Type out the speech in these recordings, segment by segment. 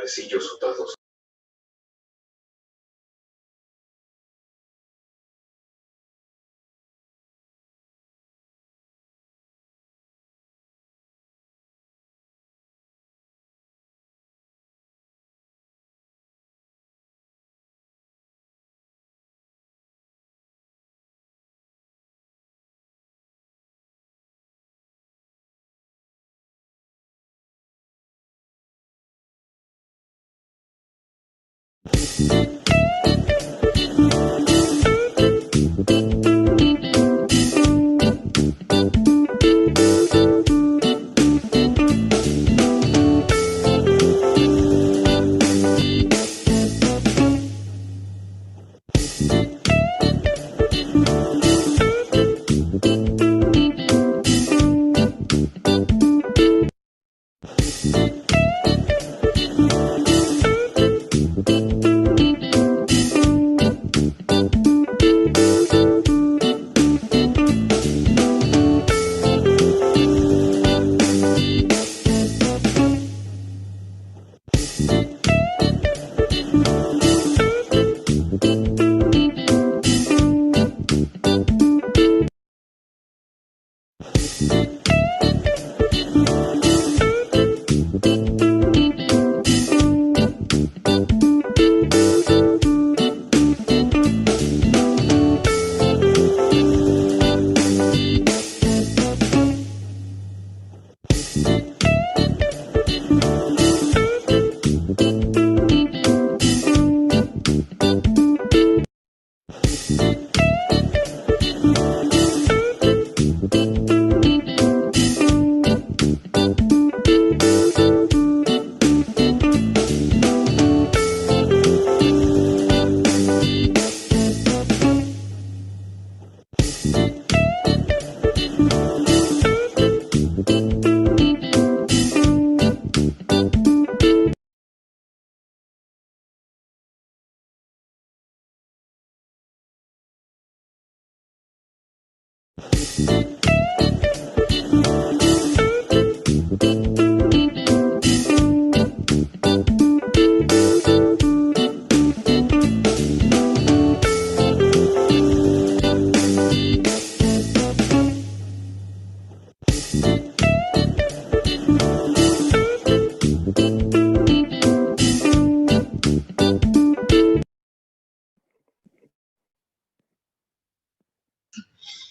suavecillos otras dos.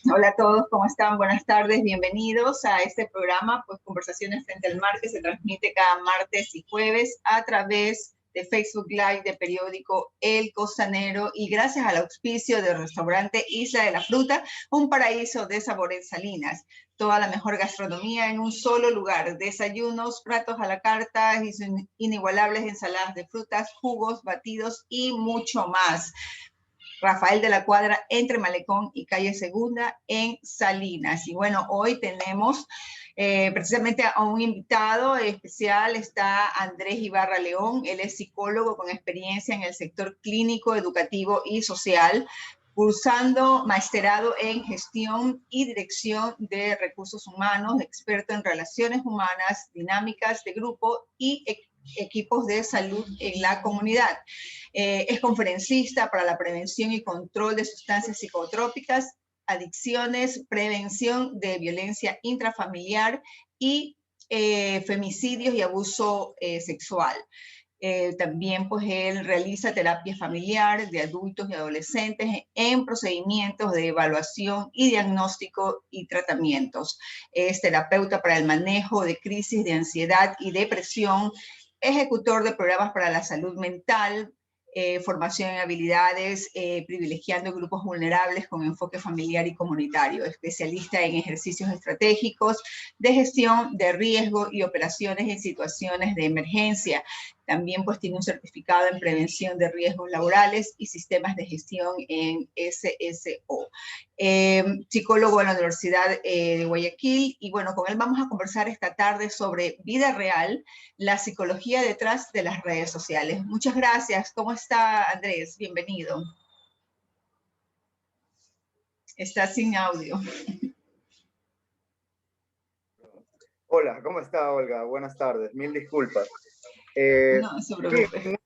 Hola a todos, ¿cómo están? Buenas tardes, bienvenidos a este programa, pues Conversaciones frente al Mar, que se transmite cada martes y jueves a través de Facebook Live de periódico El Costanero y gracias al auspicio del restaurante Isla de la Fruta, un paraíso de sabor en Salinas. Toda la mejor gastronomía en un solo lugar, desayunos, platos a la carta, inigualables ensaladas de frutas, jugos, batidos y mucho más. Rafael de la Cuadra, entre Malecón y Calle Segunda, en Salinas. Y bueno, hoy tenemos precisamente a un invitado especial. Está Andrés Ibarra León. Él es psicólogo con experiencia en el sector clínico, educativo y social, cursando maestrado en gestión y dirección de recursos humanos, experto en relaciones humanas, dinámicas de grupo y equipos de salud en la comunidad. Es conferencista para la prevención y control de sustancias psicotrópicas, adicciones, prevención de violencia intrafamiliar y femicidios y abuso sexual. También pues él realiza terapia familiar de adultos y adolescentes en procedimientos de evaluación y diagnóstico y tratamientos. Es terapeuta para el manejo de crisis de ansiedad y depresión, ejecutor de programas para la salud mental, formación en habilidades, privilegiando grupos vulnerables con enfoque familiar y comunitario, especialista en ejercicios estratégicos de gestión de riesgo y operaciones en situaciones de emergencia. También pues tiene un certificado en prevención de riesgos laborales y sistemas de gestión en SSO. Psicólogo en la Universidad de Guayaquil, y bueno, con él vamos a conversar esta tarde sobre vida real, la psicología detrás de las redes sociales. Muchas gracias. ¿Cómo está, Andrés? Bienvenido. Está sin audio. Hola, ¿cómo está, Olga? Buenas tardes. Mil disculpas. No, no se Sí, preocupe.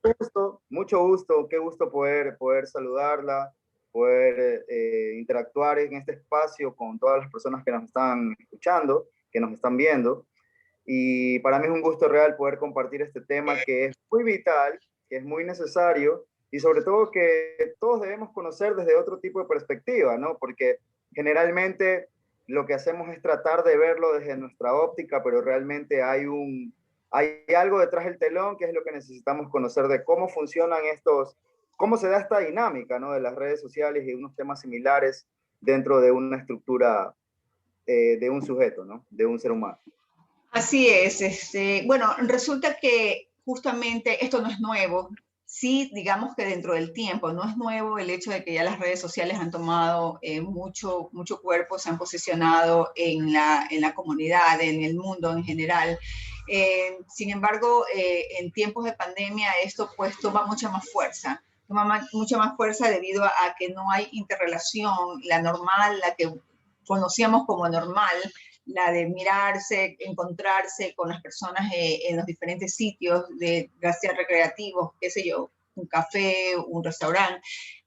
mucho gusto, qué gusto poder saludarla, poder interactuar en este espacio con todas las personas que nos están escuchando, que nos están viendo. Y para mí es un gusto real poder compartir este tema que es muy vital, que es muy necesario y sobre todo que todos debemos conocer desde otro tipo de perspectiva, ¿no? Porque generalmente lo que hacemos es tratar de verlo desde nuestra óptica, pero realmente hay algo detrás del telón que es lo que necesitamos conocer de cómo funcionan cómo se da esta dinámica, ¿no? De las redes sociales y unos temas similares dentro de una estructura de un sujeto, ¿no? De un ser humano. Así es, bueno, resulta que justamente esto no es nuevo. Sí, digamos que dentro del tiempo, no es nuevo el hecho de que ya las redes sociales han tomado mucho cuerpo, se han posicionado en la comunidad, en el mundo en general. Sin embargo, en tiempos de pandemia esto pues toma mucha más fuerza debido a que no hay interrelación, la normal, la que conocíamos como normal, la de mirarse, encontrarse con las personas en los diferentes sitios, de ya recreativos, qué sé yo, un café, un restaurante.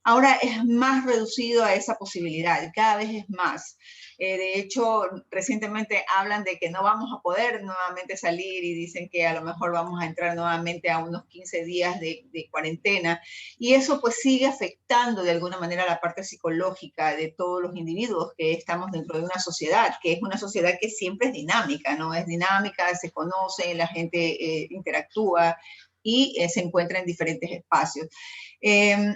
Ahora es más reducido a esa posibilidad, cada vez es más. De hecho, recientemente hablan de que no vamos a poder nuevamente salir y dicen que a lo mejor vamos a entrar nuevamente a unos 15 días de cuarentena. Y eso pues sigue afectando de alguna manera la parte psicológica de todos los individuos que estamos dentro de una sociedad, que es una sociedad que siempre es dinámica, ¿no? Es dinámica, se conoce, la gente interactúa y se encuentra en diferentes espacios. Eh,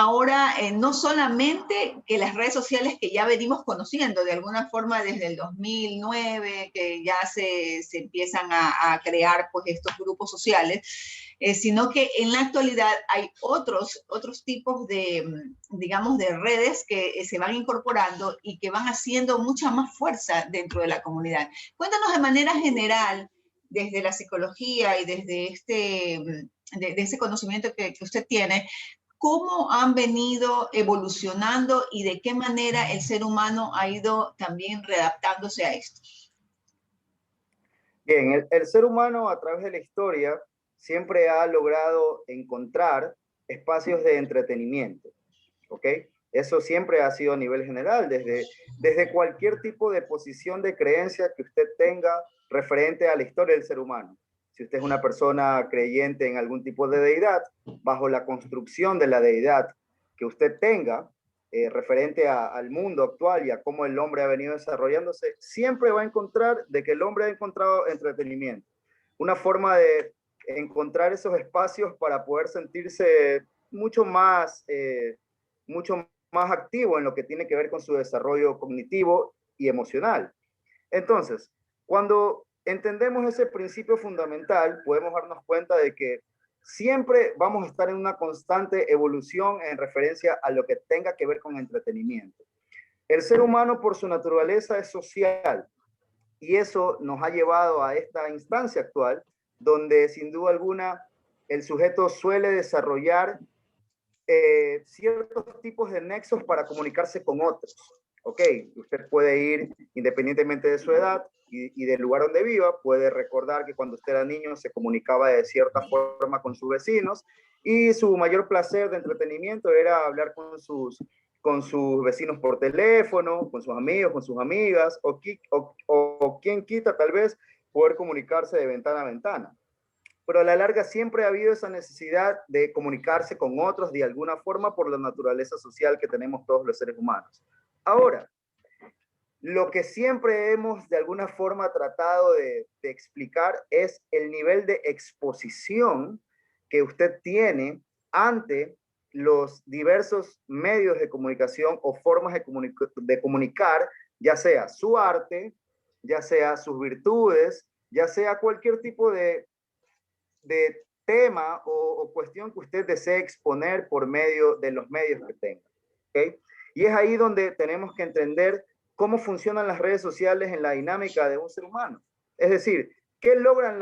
Ahora, no solamente que las redes sociales que ya venimos conociendo de alguna forma desde el 2009, que ya se empiezan a crear pues estos grupos sociales, sino que en la actualidad hay otros tipos digamos, de redes que se van incorporando y que van haciendo mucha más fuerza dentro de la comunidad. Cuéntanos de manera general, desde la psicología y desde de ese conocimiento que usted tiene, cómo han venido evolucionando y de qué manera el ser humano ha ido también readaptándose a esto. Bien, el ser humano a través de la historia siempre ha logrado encontrar espacios de entretenimiento, ¿ok? Eso siempre ha sido a nivel general, desde cualquier tipo de posición de creencia que usted tenga referente a la historia del ser humano. Si usted es una persona creyente en algún tipo de deidad, bajo la construcción de la deidad que usted tenga, referente al mundo actual y a cómo el hombre ha venido desarrollándose, siempre va a encontrar de que el hombre ha encontrado entretenimiento. Una forma de encontrar esos espacios para poder sentirse mucho mucho más activo en lo que tiene que ver con su desarrollo cognitivo y emocional. Entonces, cuando entendemos ese principio fundamental, podemos darnos cuenta de que siempre vamos a estar en una constante evolución en referencia a lo que tenga que ver con entretenimiento. El ser humano por su naturaleza es social y eso nos ha llevado a esta instancia actual donde sin duda alguna el sujeto suele desarrollar ciertos tipos de nexos para comunicarse con otros. Ok, usted puede ir independientemente de su edad y del lugar donde viva, puede recordar que cuando usted era niño se comunicaba de cierta forma con sus vecinos y su mayor placer de entretenimiento era hablar con sus vecinos por teléfono, con sus amigos, con sus amigas, o quien quita tal vez poder comunicarse de ventana a ventana. Pero a la larga siempre ha habido esa necesidad de comunicarse con otros de alguna forma por la naturaleza social que tenemos todos los seres humanos. Ahora, lo que siempre hemos de alguna forma tratado de explicar es el nivel de exposición que usted tiene ante los diversos medios de comunicación o formas de comunicar, ya sea su arte, ya sea sus virtudes, ya sea cualquier tipo de tema o cuestión que usted desee exponer por medio de los medios que tenga. ¿Okay? Y es ahí donde tenemos que entender cómo funcionan las redes sociales en la dinámica de un ser humano. Es decir, qué logran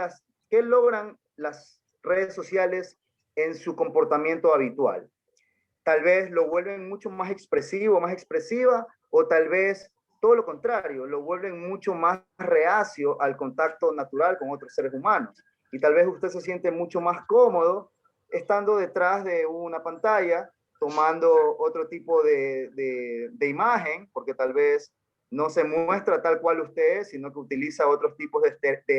las redes sociales en su comportamiento habitual? Tal vez lo vuelven mucho más expresivo, más expresiva, o tal vez todo lo contrario, lo vuelven mucho más reacio al contacto natural con otros seres humanos. y tal vez usted se siente mucho más cómodo estando detrás de una pantalla, tomando otro tipo de imagen, porque tal vez no se muestra tal cual usted es, sino que utiliza otros tipos de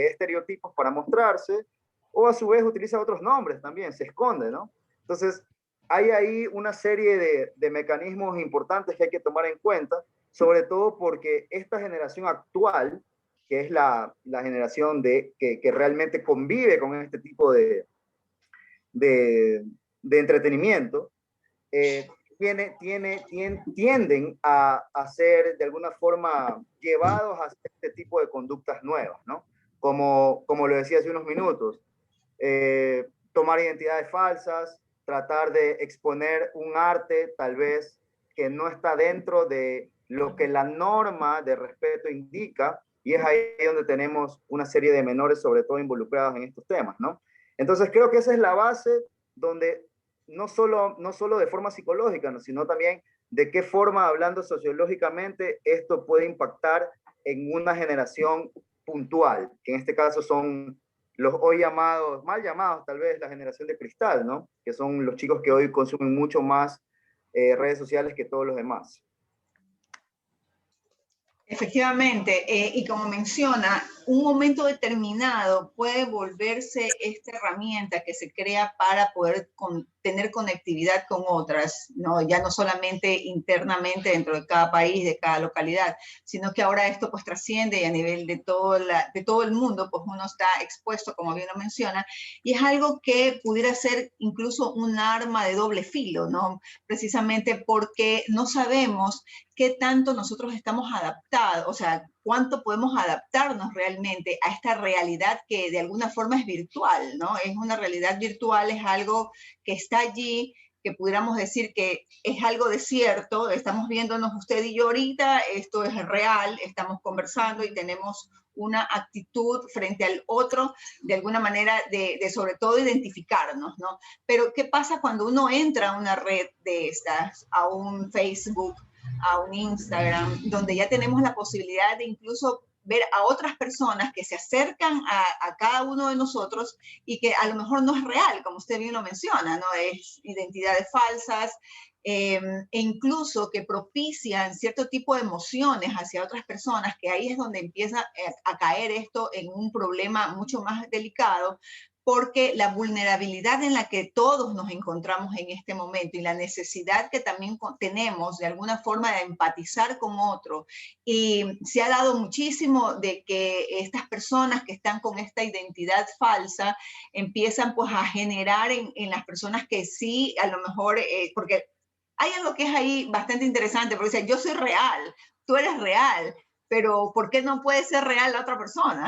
estereotipos para mostrarse, o a su vez utiliza otros nombres también, se esconde, ¿no? Entonces, hay ahí una serie de mecanismos importantes que hay que tomar en cuenta, sobre todo porque esta generación actual, que es la generación que realmente convive con este tipo de entretenimiento, eh, tienden a ser de alguna forma llevados a este tipo de conductas nuevas, ¿no? Como lo decía hace unos minutos, tomar identidades falsas, tratar de exponer un arte tal vez que no está dentro de lo que la norma de respeto indica, y es ahí donde tenemos una serie de menores, sobre todo involucrados en estos temas, ¿no? Entonces creo que esa es la base donde no solo de forma psicológica, ¿no? Sino también de qué forma, hablando sociológicamente, esto puede impactar en una generación puntual, que en este caso son los hoy llamados, mal llamados tal vez, la generación de cristal, ¿no? Que son los chicos que hoy consumen mucho más redes sociales que todos los demás. Efectivamente, y como menciona, un momento determinado puede volverse esta herramienta que se crea para poder tener conectividad con otras, ¿no? Ya no solamente internamente dentro de cada país, de cada localidad, sino que ahora esto pues trasciende y a nivel de todo el mundo, pues uno está expuesto, como bien lo menciona, y es algo que pudiera ser incluso un arma de doble filo, ¿no? Precisamente porque no sabemos qué tanto nosotros estamos adaptados, o sea, cuánto podemos adaptarnos realmente a esta realidad que de alguna forma es virtual, ¿no? Es una realidad virtual, es algo que está allí, que pudiéramos decir que es algo de cierto, estamos viéndonos usted y yo ahorita, esto es real, estamos conversando y tenemos una actitud frente al otro, de alguna manera, de sobre todo identificarnos, ¿no? Pero ¿qué pasa cuando uno entra a una red de estas, a un Facebook, a un Instagram, donde ya tenemos la posibilidad de incluso ver a otras personas que se acercan a cada uno de nosotros y que a lo mejor no es real, como usted bien lo menciona, ¿no? Es identidades falsas, e incluso que propician cierto tipo de emociones hacia otras personas, que ahí es donde empieza a caer esto en un problema mucho más delicado, porque la vulnerabilidad en la que todos nos encontramos en este momento y la necesidad que también tenemos de alguna forma de empatizar con otro, y se ha dado muchísimo de que estas personas que están con esta identidad falsa empiezan pues a generar en las personas que sí, a lo mejor, porque hay algo que es ahí bastante interesante, porque dice, yo soy real, tú eres real, pero ¿por qué no puede ser real la otra persona?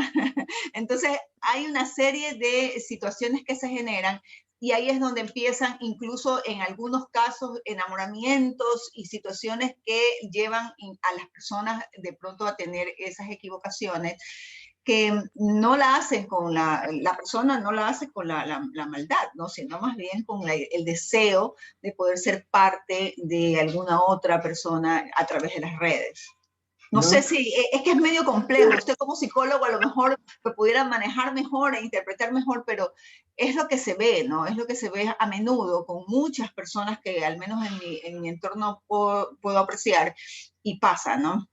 Entonces, hay una serie de situaciones que se generan y ahí es donde empiezan incluso en algunos casos enamoramientos y situaciones que llevan a las personas de pronto a tener esas equivocaciones que no la hacen con la persona, no la hace con la maldad, ¿no? Sino más bien con el deseo de poder ser parte de alguna otra persona a través de las redes. No sé si, es que es medio complejo. Usted como psicólogo a lo mejor lo pudiera manejar mejor e interpretar mejor, pero es lo que se ve, ¿no? Es lo que se ve a menudo con muchas personas que al menos en mi entorno puedo apreciar y pasa, ¿no?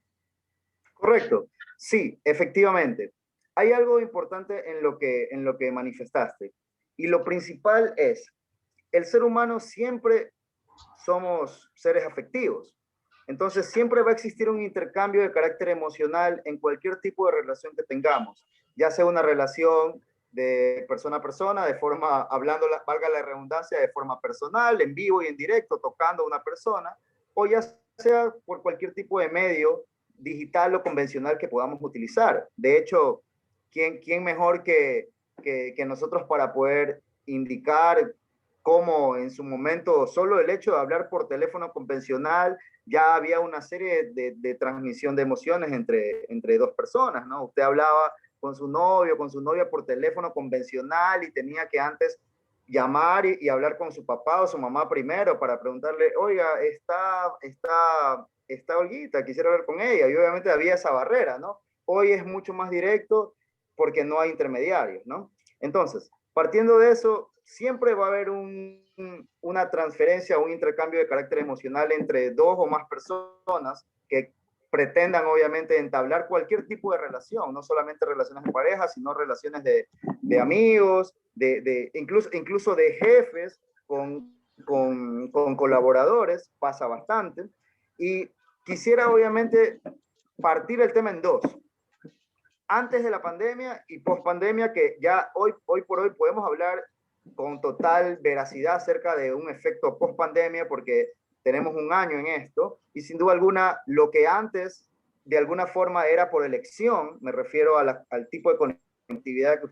Correcto. Sí, efectivamente. Hay algo importante en lo que manifestaste. Y lo principal es, el ser humano siempre somos seres afectivos. Entonces siempre va a existir un intercambio de carácter emocional en cualquier tipo de relación que tengamos, ya sea una relación de persona a persona, de forma, hablando, valga la redundancia, de forma personal, en vivo y en directo, tocando a una persona, o ya sea por cualquier tipo de medio digital o convencional que podamos utilizar. De hecho, ¿quién mejor que nosotros para poder indicar cómo en su momento solo el hecho de hablar por teléfono convencional ya había una serie de transmisión de emociones entre dos personas, ¿no? Usted hablaba con su novio, con su novia por teléfono convencional y tenía que antes llamar y hablar con su papá o su mamá primero para preguntarle, oiga, está Olguita, quisiera hablar con ella. Y obviamente había esa barrera, ¿no? Hoy es mucho más directo porque no hay intermediarios, ¿no? Entonces, partiendo de eso, siempre va a haber una transferencia, un intercambio de carácter emocional entre dos o más personas que pretendan obviamente entablar cualquier tipo de relación, no solamente relaciones de pareja, sino relaciones de amigos, incluso de jefes con colaboradores, pasa bastante. Y quisiera obviamente partir el tema en dos. Antes de la pandemia y post pandemia, que ya hoy por hoy podemos hablar con total veracidad acerca de un efecto post pandemia, porque tenemos un año en esto, y sin duda alguna, lo que antes de alguna forma era por elección, me refiero al tipo de conectividad que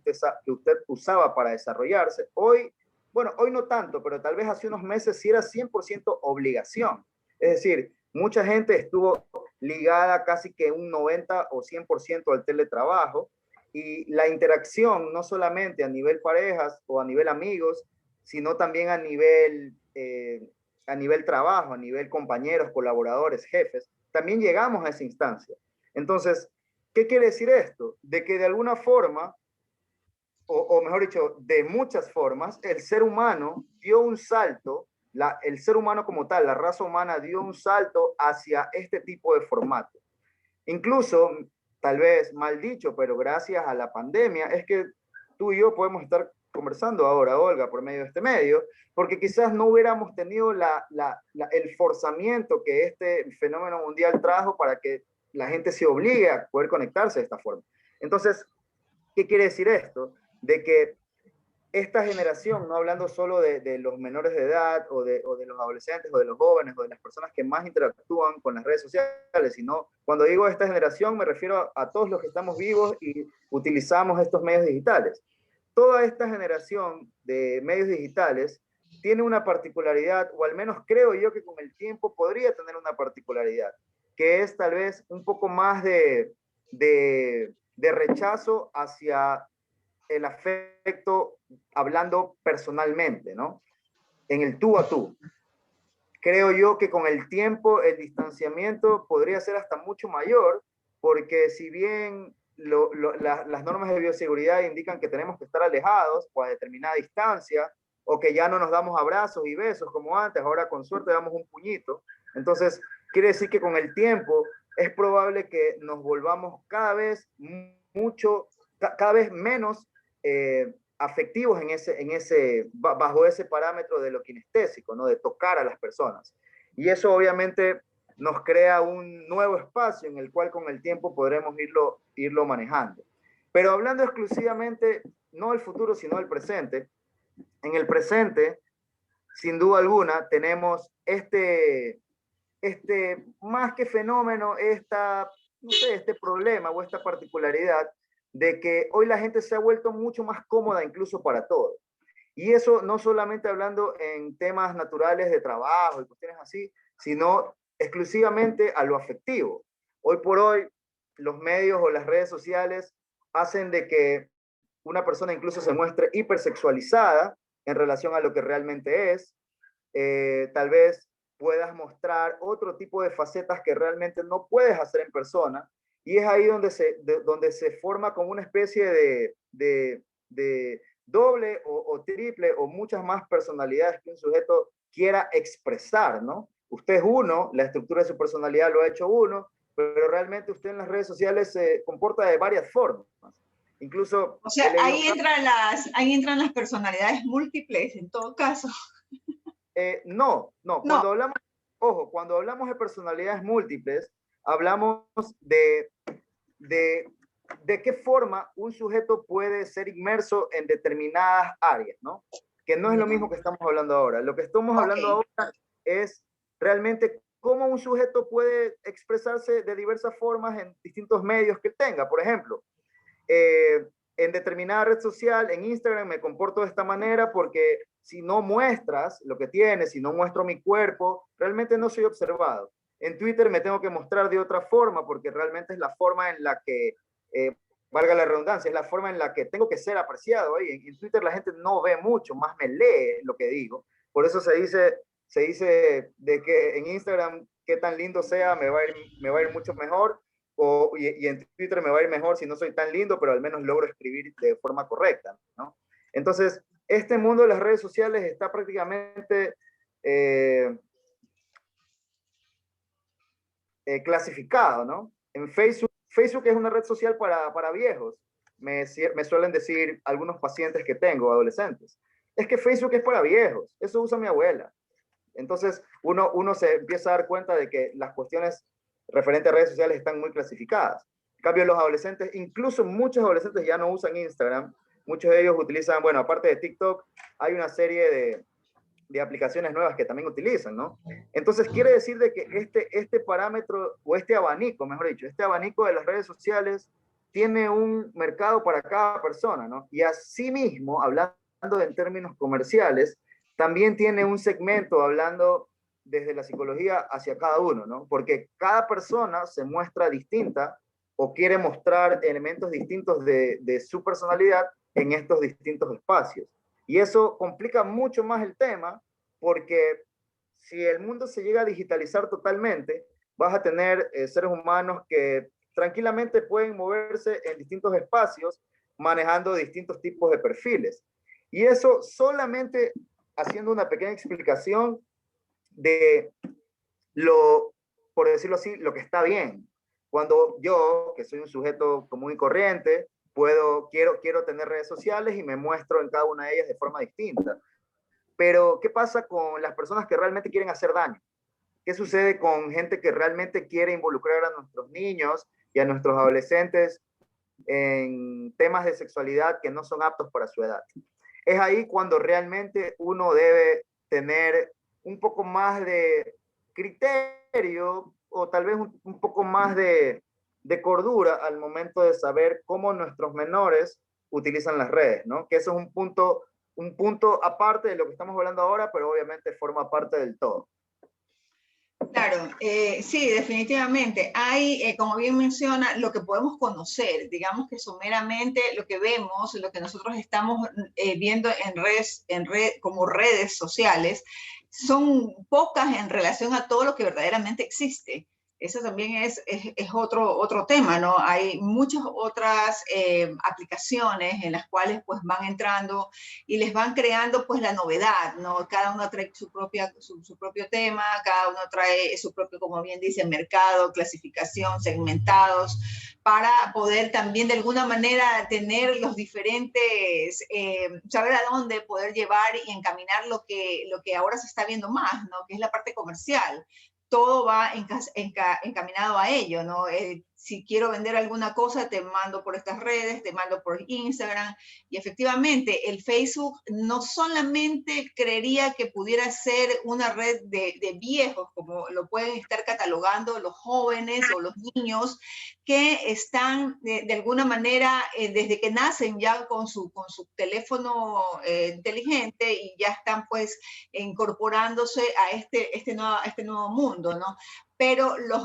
usted usaba para desarrollarse, hoy, bueno, hoy no tanto, pero tal vez hace unos meses sí era 100% obligación. Es decir, mucha gente estuvo ligada casi que un 90 o 100% al teletrabajo, y la interacción no solamente a nivel parejas o a nivel amigos, sino también a nivel trabajo, a nivel compañeros, colaboradores, jefes, también llegamos a esa instancia. Entonces, ¿qué quiere decir esto? De que de alguna forma, o mejor dicho, de muchas formas, el ser humano dio un salto, el ser humano como tal, la raza humana dio un salto hacia este tipo de formato. Incluso, tal vez mal dicho, pero gracias a la pandemia, es que tú y yo podemos estar conversando ahora, Olga, por medio de este medio, porque quizás no hubiéramos tenido el forzamiento que este fenómeno mundial trajo para que la gente se obligue a poder conectarse de esta forma. Entonces, ¿qué quiere decir esto? De que esta generación, no hablando solo de los menores de edad o de los adolescentes o de los jóvenes o de las personas que más interactúan con las redes sociales, sino cuando digo esta generación me refiero a todos los que estamos vivos y utilizamos estos medios digitales. Toda esta generación de medios digitales tiene una particularidad, o al menos creo yo que con el tiempo podría tener una particularidad, que es tal vez un poco más de rechazo hacia el afecto, hablando personalmente, ¿no? En el tú a tú. Creo yo que con el tiempo el distanciamiento podría ser hasta mucho mayor, porque si bien las normas de bioseguridad indican que tenemos que estar alejados o a determinada distancia, o que ya no nos damos abrazos y besos como antes, ahora con suerte damos un puñito. Entonces, quiere decir que con el tiempo es probable que nos volvamos cada vez menos afectivos bajo ese parámetro de lo kinestésico, ¿no? De tocar a las personas. Y eso obviamente nos crea un nuevo espacio en el cual con el tiempo podremos irlo manejando. Pero hablando exclusivamente, no del futuro, sino del presente, en el presente, sin duda alguna, tenemos más que fenómeno, no sé, este problema o esta particularidad de que hoy la gente se ha vuelto mucho más cómoda incluso para todo. Y eso no solamente hablando en temas naturales de trabajo y cuestiones así, sino exclusivamente a lo afectivo. Hoy por hoy, los medios o las redes sociales hacen de que una persona incluso se muestre hipersexualizada en relación a lo que realmente es. Tal vez puedas mostrar otro tipo de facetas que realmente no puedes hacer en persona, y es ahí donde se forma como una especie de doble o triple o muchas más personalidades que un sujeto quiera expresar, ¿no? Usted es uno, la estructura de su personalidad lo ha hecho uno, pero realmente usted en las redes sociales se comporta de varias formas. Incluso... O sea, ahí entran las personalidades múltiples en todo caso. No, cuando hablamos, ojo, cuando hablamos de personalidades múltiples, hablamos de qué forma un sujeto puede ser inmerso en determinadas áreas, ¿no? Que no es lo mismo que estamos hablando ahora. Lo que estamos hablando ahora es realmente cómo un sujeto puede expresarse de diversas formas en distintos medios que tenga. Por ejemplo, en determinada red social, en Instagram, me comporto de esta manera porque si no muestras lo que tienes, si no muestro mi cuerpo, realmente no soy observado. En Twitter me tengo que mostrar de otra forma porque realmente es la forma en la que, valga la redundancia, es la forma en la que tengo que ser apreciado. En Twitter la gente no ve mucho, más me lee lo que digo. Por eso se dice de que en Instagram, qué tan lindo sea, me va a ir mucho mejor. y en Twitter me va a ir mejor si no soy tan lindo, pero al menos logro escribir de forma correcta, ¿no? Entonces, este mundo de las redes sociales está prácticamente clasificado, ¿no? En Facebook es una red social para viejos. Me suelen decir algunos pacientes que tengo, adolescentes. Es que Facebook es para viejos, eso usa mi abuela. Entonces, uno se empieza a dar cuenta de que las cuestiones referentes a redes sociales están muy clasificadas. En cambio, los adolescentes, incluso muchos adolescentes ya no usan Instagram. Muchos de ellos utilizan, bueno, aparte de TikTok, hay una serie de aplicaciones nuevas que también utilizan, ¿no? Entonces, quiere decir de que este parámetro, o este abanico, mejor dicho, este abanico de las redes sociales tiene un mercado para cada persona, ¿no? Y asimismo, hablando en términos comerciales, también tiene un segmento hablando desde la psicología hacia cada uno, ¿no? Porque cada persona se muestra distinta o quiere mostrar elementos distintos de su personalidad en estos distintos espacios. Y eso complica mucho más el tema porque si el mundo se llega a digitalizar totalmente, vas a tener seres humanos que tranquilamente pueden moverse en distintos espacios manejando distintos tipos de perfiles. Y eso solamente haciendo una pequeña explicación de por decirlo así, lo que está bien. Cuando yo, que soy un sujeto común y corriente, quiero tener redes sociales y me muestro en cada una de ellas de forma distinta. Pero, ¿qué pasa con las personas que realmente quieren hacer daño? ¿Qué sucede con gente que realmente quiere involucrar a nuestros niños y a nuestros adolescentes en temas de sexualidad que no son aptos para su edad? Es ahí cuando realmente uno debe tener un poco más de criterio o tal vez un poco más de cordura al momento de saber cómo nuestros menores utilizan las redes, ¿no? Que eso es un punto aparte de lo que estamos hablando ahora, pero obviamente forma parte del todo. Claro, sí, definitivamente. Hay, como bien menciona, lo que podemos conocer, digamos que someramente lo que vemos, lo que nosotros estamos viendo como redes sociales, son pocas en relación a todo lo que verdaderamente existe. Eso también es otro tema, ¿no? Hay muchas otras aplicaciones en las cuales pues van entrando y les van creando pues la novedad, ¿no? Cada uno trae su propio tema, cada uno trae su propio, como bien dice, mercado, clasificación, segmentados, para poder también de alguna manera tener los diferentes, saber a dónde poder llevar y encaminar lo que ahora se está viendo más, ¿no? Que es la parte comercial. Todo va encaminado a ello, ¿no? Si quiero vender alguna cosa, te mando por estas redes, te mando por Instagram. Y efectivamente, el Facebook no solamente creería que pudiera ser una red de viejos, como lo pueden estar catalogando los jóvenes o los niños, que están de alguna manera, desde que nacen ya con su teléfono inteligente y ya están pues incorporándose a este nuevo mundo, ¿no? Pero las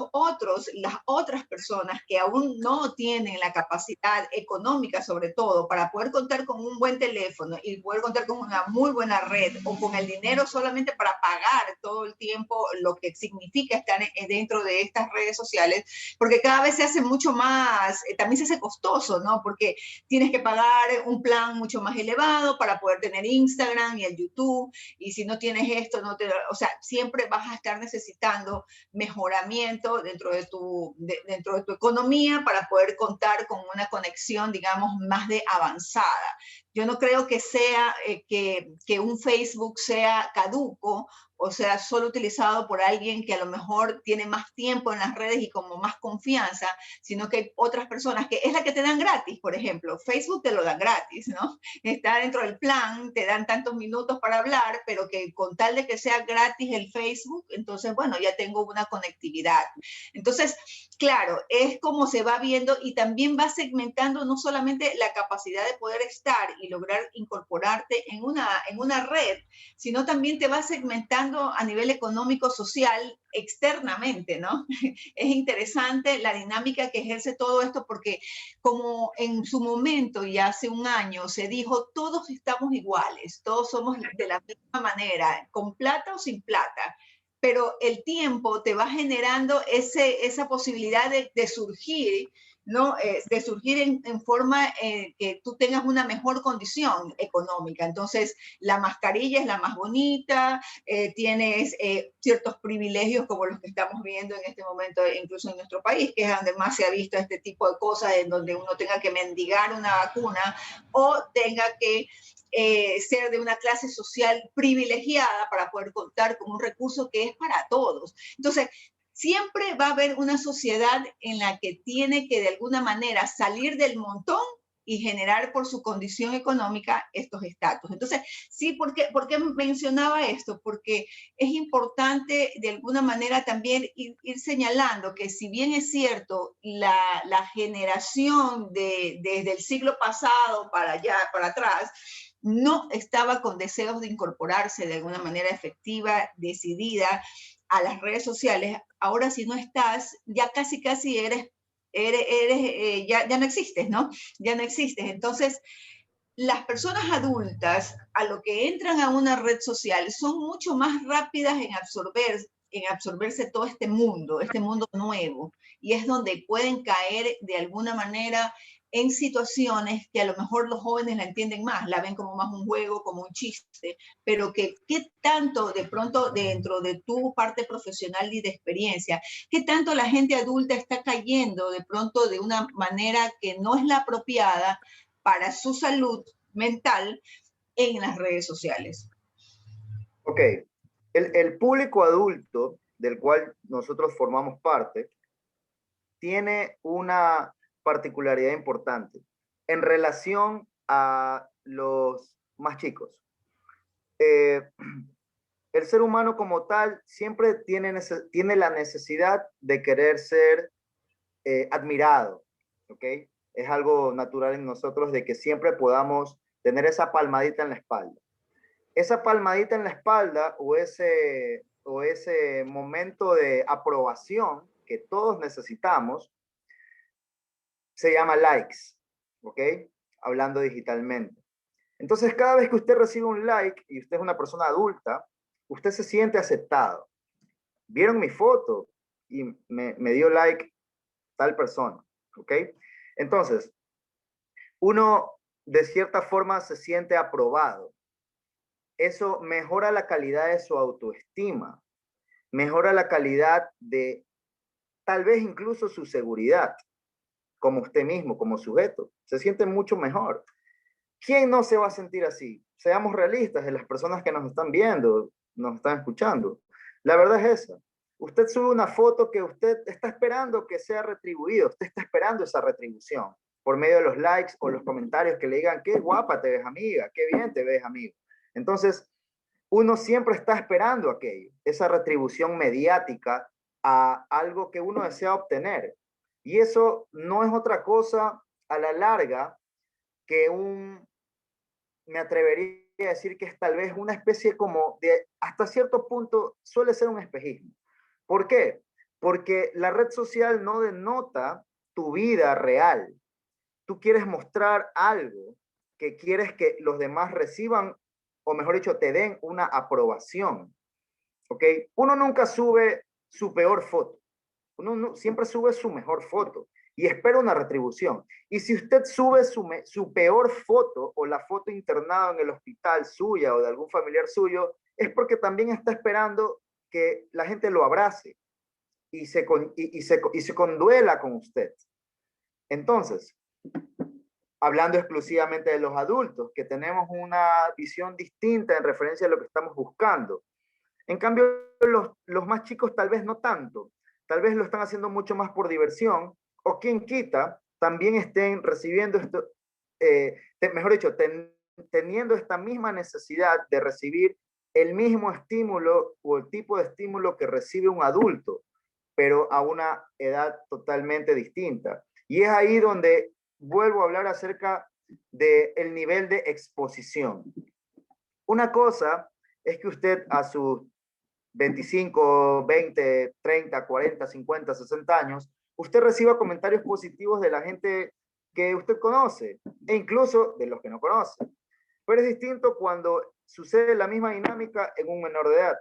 otras personas que aún no tienen la capacidad económica, sobre todo, para poder contar con un buen teléfono y poder contar con una muy buena red o con el dinero solamente para pagar todo el tiempo lo que significa estar dentro de estas redes sociales, porque cada vez se hace mucho más, también se hace costoso, ¿no? Porque tienes que pagar un plan mucho más elevado para poder tener Instagram y el YouTube, y si no tienes esto, o sea, siempre vas a estar necesitando mejoramiento dentro de tu economía para poder contar con una conexión, digamos, más de avanzada. Yo no creo que sea que un Facebook sea caduco o sea solo utilizado por alguien que a lo mejor tiene más tiempo en las redes y como más confianza, sino que hay otras personas que es la que te dan gratis, por ejemplo. Facebook te lo da gratis, ¿no? Está dentro del plan, te dan tantos minutos para hablar, pero que con tal de que sea gratis el Facebook, entonces, bueno, ya tengo una conectividad. Entonces, claro, es como se va viendo y también va segmentando no solamente la capacidad de poder estar y lograr incorporarte en una red, sino también te va segmentando a nivel económico, social, externamente, ¿no? Es interesante la dinámica que ejerce todo esto porque como en su momento y hace un año se dijo, todos estamos iguales, todos somos de la misma manera, con plata o sin plata. pero el tiempo te va generando esa posibilidad de surgir, ¿no? De surgir en forma que tú tengas una mejor condición económica. Entonces, la mascarilla es la más bonita, tienes ciertos privilegios como los que estamos viendo en este momento, incluso en nuestro país, que es donde más se ha visto este tipo de cosas, en donde uno tenga que mendigar una vacuna o tenga que ser de una clase social privilegiada para poder contar con un recurso que es para todos. Entonces, siempre va a haber una sociedad en la que tiene que de alguna manera salir del montón y generar por su condición económica estos estatus. Entonces, sí, ¿por qué mencionaba esto? Porque es importante de alguna manera también ir señalando que si bien es cierto, la generación desde el siglo pasado para allá, para atrás, no estaba con deseos de incorporarse de alguna manera efectiva, decidida a las redes sociales. Ahora si no estás, ya casi ya no existes, ¿no? Ya no existes. Entonces, las personas adultas a lo que entran a una red social son mucho más rápidas en absorberse todo este mundo nuevo. Y es donde pueden caer de alguna manera en situaciones que a lo mejor los jóvenes la entienden más, la ven como más un juego, como un chiste, pero que qué tanto de pronto dentro de tu parte profesional y de experiencia, qué tanto la gente adulta está cayendo de pronto de una manera que no es la apropiada para su salud mental en las redes sociales. Ok, el público adulto del cual nosotros formamos parte tiene una particularidad importante en relación a los más chicos. Eh, el ser humano como tal siempre tiene la necesidad de querer ser admirado, ¿ok? Es algo natural en nosotros de que siempre podamos tener esa palmadita en la espalda. Esa palmadita en la espalda o ese momento de aprobación que todos necesitamos se llama likes, ¿ok? Hablando digitalmente. Entonces, cada vez que usted recibe un like y usted es una persona adulta, usted se siente aceptado. Vieron mi foto y me dio like tal persona, ¿ok? Entonces, uno de cierta forma se siente aprobado. Eso mejora la calidad de su autoestima, mejora la calidad de tal vez incluso su seguridad, como usted mismo, como sujeto. Se siente mucho mejor. ¿Quién no se va a sentir así? Seamos realistas de las personas que nos están viendo, nos están escuchando. La verdad es esa. Usted sube una foto que usted está esperando que sea retribuido, usted está esperando esa retribución por medio de los likes o los comentarios que le digan, qué guapa te ves, amiga, qué bien te ves, amigo. Entonces, uno siempre está esperando aquello, esa retribución mediática a algo que uno desea obtener. Y eso no es otra cosa a la larga que me atrevería a decir que es tal vez una especie como de, hasta cierto punto, suele ser un espejismo. ¿Por qué? Porque la red social no denota tu vida real. Tú quieres mostrar algo que quieres que los demás reciban, o mejor dicho, te den una aprobación. ¿Ok? Uno nunca sube su peor foto. Uno siempre sube su mejor foto y espera una retribución. Y si usted sube su peor foto o la foto internada en el hospital suya o de algún familiar suyo, es porque también está esperando que la gente lo abrace y se conduela con usted. Entonces, hablando exclusivamente de los adultos, que tenemos una visión distinta en referencia a lo que estamos buscando. En cambio, los más chicos tal vez no tanto, tal vez lo están haciendo mucho más por diversión, o quien quita, también estén recibiendo esto, mejor dicho, teniendo esta misma necesidad de recibir el mismo estímulo o el tipo de estímulo que recibe un adulto, pero a una edad totalmente distinta. Y es ahí donde vuelvo a hablar acerca del nivel de exposición. Una cosa es que usted a sus 25, 20, 30, 40, 50, 60 años, usted reciba comentarios positivos de la gente que usted conoce e incluso de los que no conoce. Pero es distinto cuando sucede la misma dinámica en un menor de edad.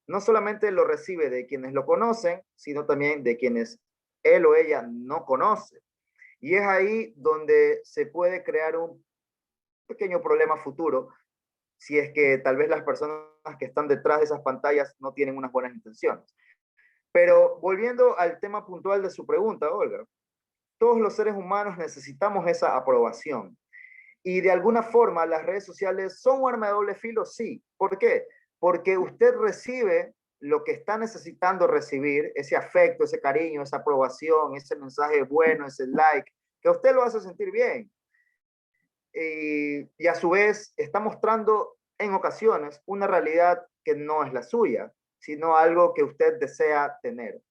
no solamente lo recibe de quienes lo conocen, sino también de quienes él o ella no conoce. Y es ahí donde se puede crear un pequeño problema futuro, si es que tal vez las personas que están detrás de esas pantallas no tienen unas buenas intenciones. Pero volviendo al tema puntual de su pregunta, Olga, todos los seres humanos necesitamos esa aprobación. Y de alguna forma las redes sociales son un arma de doble filo, sí. ¿Por qué? Porque usted recibe lo que está necesitando recibir, ese afecto, ese cariño, esa aprobación, ese mensaje bueno, ese like, que a usted lo hace sentir bien. Y a su vez está mostrando en ocasiones una realidad que no es la suya, sino algo que usted desea tener.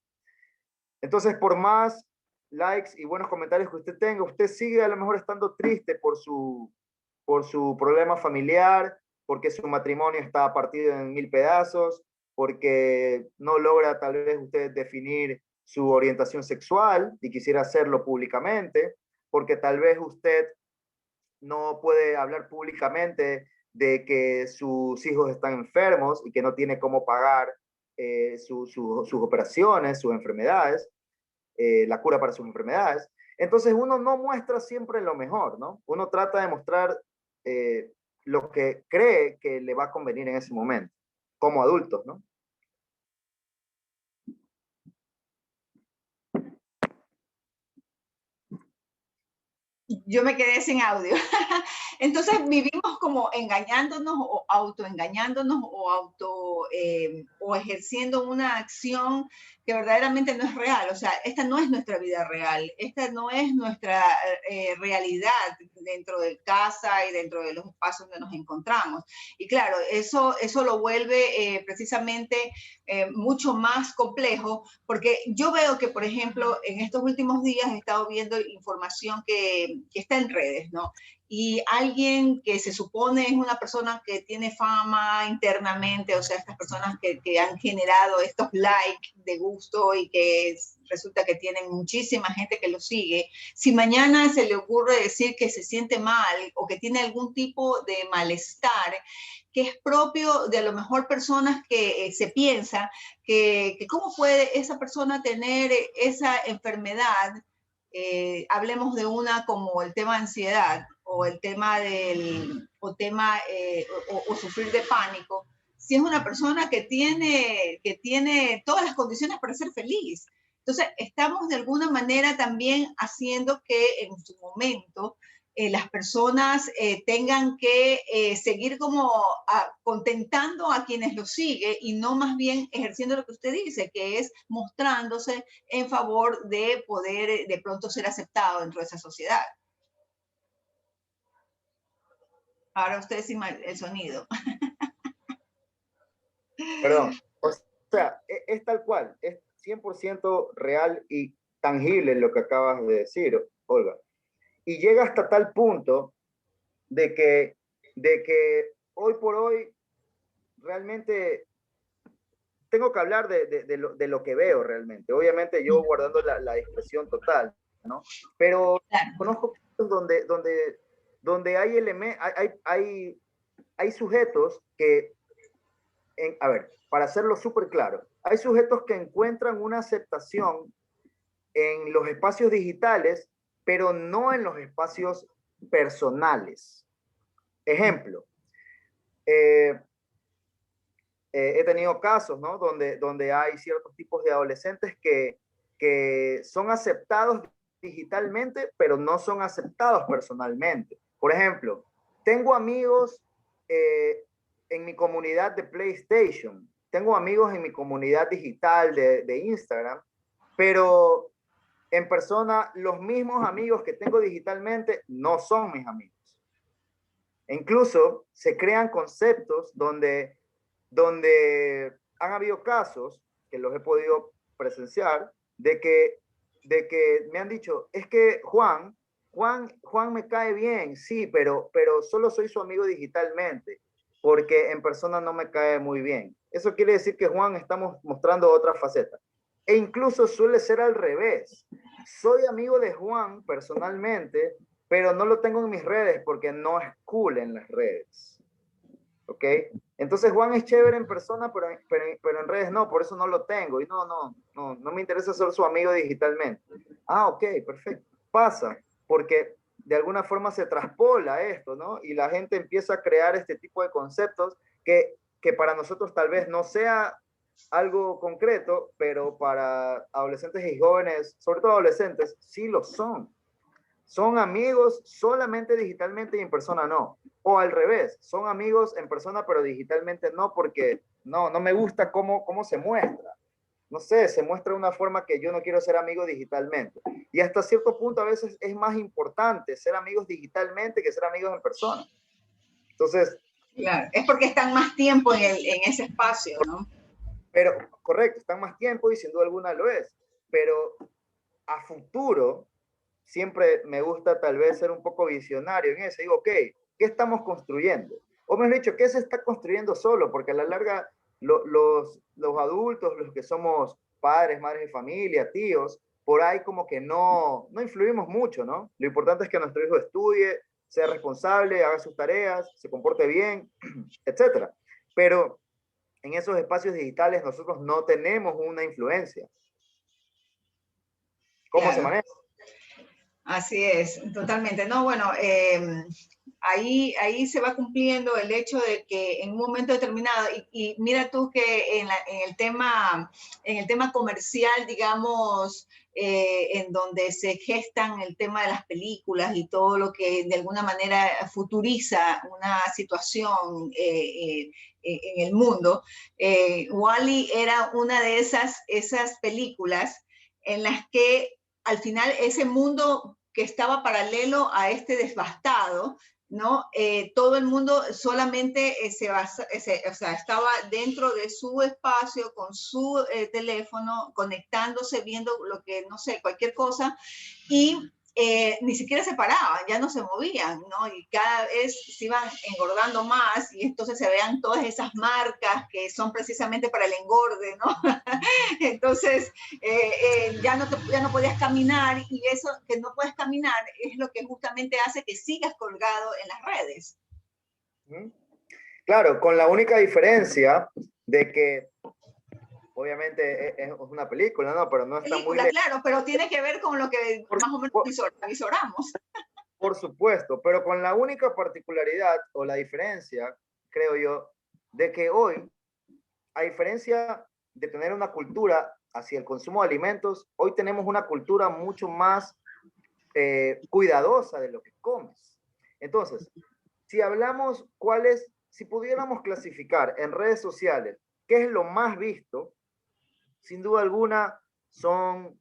Entonces, por más likes y buenos comentarios que usted tenga, usted sigue a lo mejor estando triste por su problema familiar, porque su matrimonio está partido en 1000 pedazos, porque no logra tal vez usted definir su orientación sexual y quisiera hacerlo públicamente, porque tal vez usted no puede hablar públicamente de que sus hijos están enfermos y que no tiene cómo pagar sus operaciones, sus enfermedades, la cura para sus enfermedades. Entonces uno no muestra siempre lo mejor, ¿no? Uno trata de mostrar lo que cree que le va a convenir en ese momento, como adultos, ¿no? Yo me quedé sin audio. Entonces vivimos como engañándonos o autoengañándonos o ejerciendo una acción que verdaderamente no es real. O sea, esta no es nuestra vida real, esta no es nuestra realidad dentro de casa y dentro de los espacios donde nos encontramos. Y claro, eso lo vuelve precisamente mucho más complejo, porque yo veo que, por ejemplo, en estos últimos días he estado viendo información que está en redes, ¿no? Y alguien que se supone es una persona que tiene fama internamente, o sea, estas personas que han generado estos likes de gusto y que resulta que tienen muchísima gente que lo sigue, si mañana se le ocurre decir que se siente mal o que tiene algún tipo de malestar, que es propio de a lo mejor personas que se piensa que cómo puede esa persona tener esa enfermedad, hablemos de una como el tema de ansiedad o el tema o sufrir de pánico, si es una persona que tiene todas las condiciones para ser feliz. Entonces, estamos de alguna manera también haciendo que en su momento las personas tengan que seguir como contentando a quienes lo siguen y no más bien ejerciendo lo que usted dice, que es mostrándose en favor de poder de pronto ser aceptado dentro de esa sociedad. Ahora usted sin el sonido. Perdón. O sea, es tal cual, es 100% real y tangible lo que acabas de decir, Olga. Y llega hasta tal punto de que hoy por hoy realmente tengo que hablar de lo que veo realmente. Obviamente yo guardando la discreción total, ¿no? Pero claro. conozco donde hay sujetos que, a ver, para hacerlo súper claro, hay sujetos que encuentran una aceptación en los espacios digitales, pero no en los espacios personales. Ejemplo, eh, he tenido casos, ¿no? Donde hay ciertos tipos de adolescentes que son aceptados digitalmente, pero no son aceptados personalmente. Por ejemplo, tengo amigos en mi comunidad de PlayStation, tengo amigos en mi comunidad digital de Instagram, pero en persona los mismos amigos que tengo digitalmente no son mis amigos. E incluso se crean conceptos donde han habido casos, que los he podido presenciar, de que me han dicho, es que Juan me cae bien, sí, pero solo soy su amigo digitalmente, porque en persona no me cae muy bien. Eso quiere decir que Juan estamos mostrando otra faceta. E incluso suele ser al revés. Soy amigo de Juan personalmente, pero no lo tengo en mis redes porque no es cool en las redes. ¿ok? Entonces Juan es chévere en persona, pero en redes no, por eso no lo tengo. Y no me interesa ser su amigo digitalmente. Ah, ok, perfecto. Pasa, porque de alguna forma se traspola esto, ¿no? Y la gente empieza a crear este tipo de conceptos que para nosotros tal vez no sea algo concreto, pero para adolescentes y jóvenes, sobre todo adolescentes, sí lo son. Son amigos solamente digitalmente y en persona no. O al revés, son amigos en persona pero digitalmente no, porque no me gusta cómo se muestra. No sé, se muestra de una forma que yo no quiero ser amigo digitalmente. Y hasta cierto punto a veces es más importante ser amigos digitalmente que ser amigos en persona. Entonces, claro, es porque están más tiempo en ese espacio, ¿no? pero correcto, están más tiempo y sin duda alguna lo es. Pero a futuro, siempre me gusta tal vez ser un poco visionario en eso. Digo, ok, ¿qué estamos construyendo? O mejor dicho, ¿qué se está construyendo solo? Porque a la larga los adultos, los que somos padres, madres de familia, tíos, por ahí como que no influimos mucho, ¿no? Lo importante es que nuestro hijo estudie, sea responsable, haga sus tareas, se comporte bien, etcétera. Pero en esos espacios digitales nosotros no tenemos una influencia. ¿Cómo se Claro. maneja? Así es, totalmente. No, bueno, ahí se va cumpliendo el hecho de que en un momento determinado, y mira tú que en el tema comercial, digamos, en donde se gestan el tema de las películas y todo lo que de alguna manera futuriza una situación en el mundo, Wall-E era una de esas películas en las que al final ese mundo que estaba paralelo a este devastado, ¿no? Todo el mundo solamente o sea, estaba dentro de su espacio con su teléfono, conectándose, viendo lo que, no sé, cualquier cosa, y ni siquiera se paraban, ya no se movían, ¿no? Y cada vez se iban engordando más y entonces se vean todas esas marcas que son precisamente para el engorde, ¿no? Entonces ya no podías caminar y eso que no puedes caminar es lo que justamente hace que sigas colgado en las redes. Claro, con la única diferencia de que obviamente es una película, ¿no? Pero no está muy Película, lejos. claro, pero tiene que ver con lo que Por, más o menos por, visoramos. por supuesto, pero con la única particularidad o la diferencia, creo yo, de que hoy, a diferencia de tener una cultura hacia el consumo de alimentos, hoy tenemos una cultura mucho más cuidadosa de lo que comes. Entonces, si hablamos si pudiéramos clasificar en redes sociales, ¿qué es lo más visto? Sin duda alguna son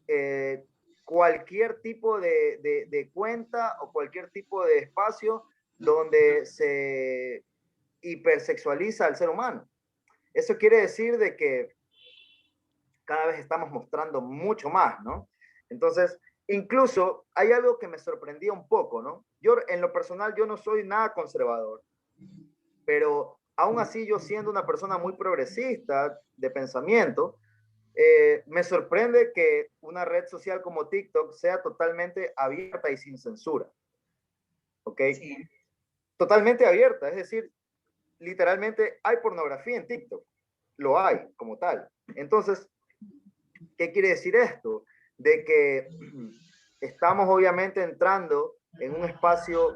eh, cualquier tipo de cuenta o cualquier tipo de espacio donde se hipersexualiza al ser humano. Eso quiere decir de que cada vez estamos mostrando mucho más, ¿no? Entonces, incluso hay algo que me sorprendía un poco, ¿no? Yo, en lo personal, yo no soy nada conservador, pero aún así yo siendo una persona muy progresista de pensamiento, me sorprende que una red social como TikTok sea totalmente abierta y sin censura, ¿ok? Sí. Totalmente abierta, es decir, literalmente hay pornografía en TikTok, lo hay como tal. Entonces, ¿qué quiere decir esto? De que estamos obviamente entrando en un espacio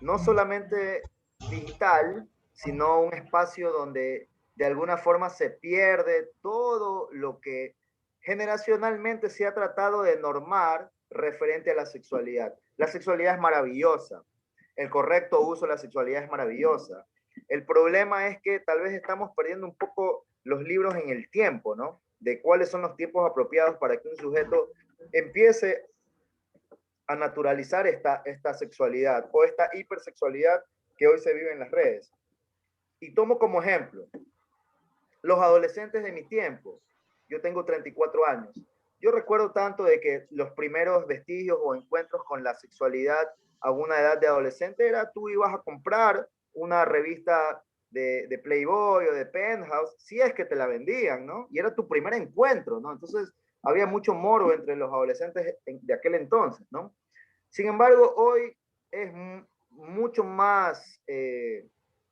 no solamente digital, sino un espacio donde de alguna forma se pierde todo lo que generacionalmente se ha tratado de normar referente a la sexualidad. La sexualidad es maravillosa, el correcto uso de la sexualidad es maravillosa. El problema es que tal vez estamos perdiendo un poco los libros en el tiempo, ¿no? De cuáles son los tiempos apropiados para que un sujeto empiece a naturalizar esta sexualidad o esta hipersexualidad que hoy se vive en las redes. Y tomo como ejemplo los adolescentes de mi tiempo. Yo tengo 34 años. Yo recuerdo tanto de que los primeros vestigios o encuentros con la sexualidad a una edad de adolescente era tú ibas a comprar una revista de Playboy o de Penthouse, si es que te la vendían, ¿no? Y era tu primer encuentro, ¿no? Entonces había mucho morbo entre los adolescentes de aquel entonces, ¿no? Sin embargo, hoy es mucho más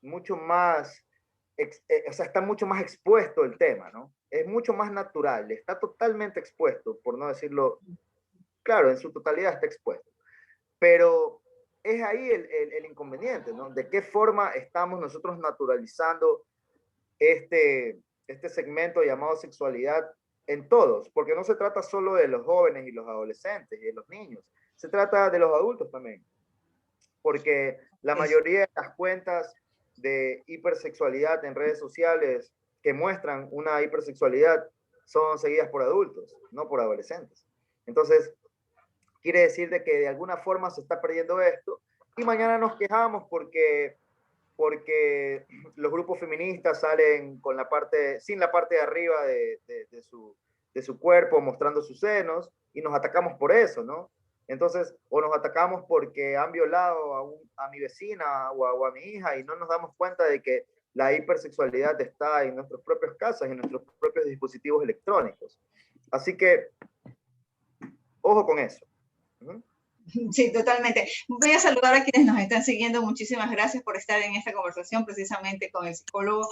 mucho más, o sea, está mucho más expuesto el tema, ¿no? Es mucho más natural, está totalmente expuesto, por no decirlo, claro, en su totalidad está expuesto. Pero es ahí el inconveniente, ¿no? De qué forma estamos nosotros naturalizando este segmento llamado sexualidad en todos, porque no se trata solo de los jóvenes y los adolescentes y de los niños, se trata de los adultos también, porque la mayoría de las cuentas de hipersexualidad en redes sociales que muestran una hipersexualidad son seguidas por adultos, no por adolescentes. Entonces, quiere decir de que de alguna forma se está perdiendo esto y mañana nos quejamos porque los grupos feministas salen con la parte, sin la parte de arriba de su cuerpo, mostrando sus senos, y nos atacamos por eso, ¿no? Entonces, o nos atacamos porque han violado a mi vecina o a mi hija y no nos damos cuenta de que la hipersexualidad está en nuestras propias casas, en nuestros propios dispositivos electrónicos. Así que, ojo con eso. Sí, totalmente. Voy a saludar a quienes nos están siguiendo. Muchísimas gracias por estar en esta conversación precisamente con el psicólogo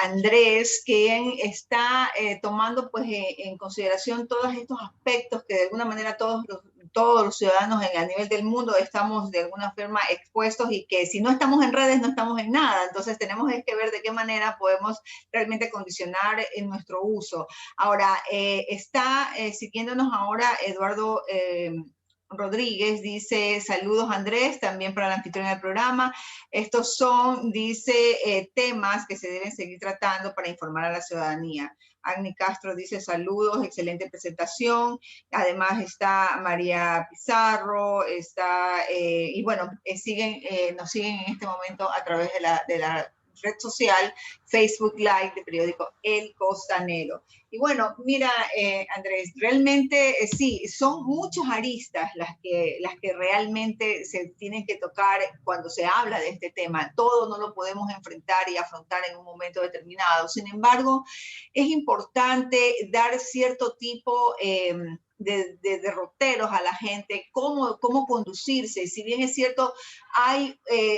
Andrés, quien está tomando pues en consideración todos estos aspectos que de alguna manera todos los ciudadanos a nivel del mundo estamos de alguna forma expuestos y que si no estamos en redes no estamos en nada. Entonces tenemos que ver de qué manera podemos realmente condicionar en nuestro uso. Ahora, está siguiéndonos ahora Eduardo Rodríguez, dice, saludos Andrés, también para la anfitriona del programa. Estos son, dice, temas que se deben seguir tratando para informar a la ciudadanía. Agni Castro dice, saludos, excelente presentación. Además está María Pizarro, está, y bueno, nos siguen en este momento a través de la red social Facebook Live de periódico El Costanero. Y bueno, mira, Andrés, realmente sí, son muchas aristas las que realmente se tienen que tocar cuando se habla de este tema. Todo no lo podemos enfrentar y afrontar en un momento determinado. Sin embargo, es importante dar cierto tipo de derroteros a la gente, cómo conducirse. Si bien es cierto, hay,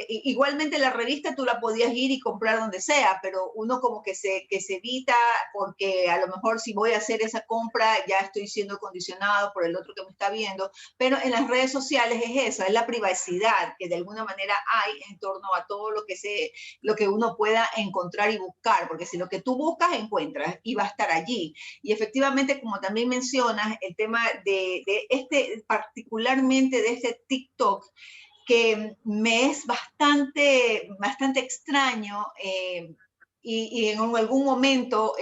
igualmente la revista tú la podías ir y comprar donde sea, pero uno como que se evita porque a lo mejor si voy a hacer esa compra ya estoy siendo condicionado por el otro que me está viendo, pero en las redes sociales es esa, es la privacidad que de alguna manera hay en torno a todo lo que uno pueda encontrar y buscar, porque si lo que tú buscas encuentras y va a estar allí. Y efectivamente, como también mencionas, el tema de particularmente de este TikTok, que me es bastante extraño y en algún momento,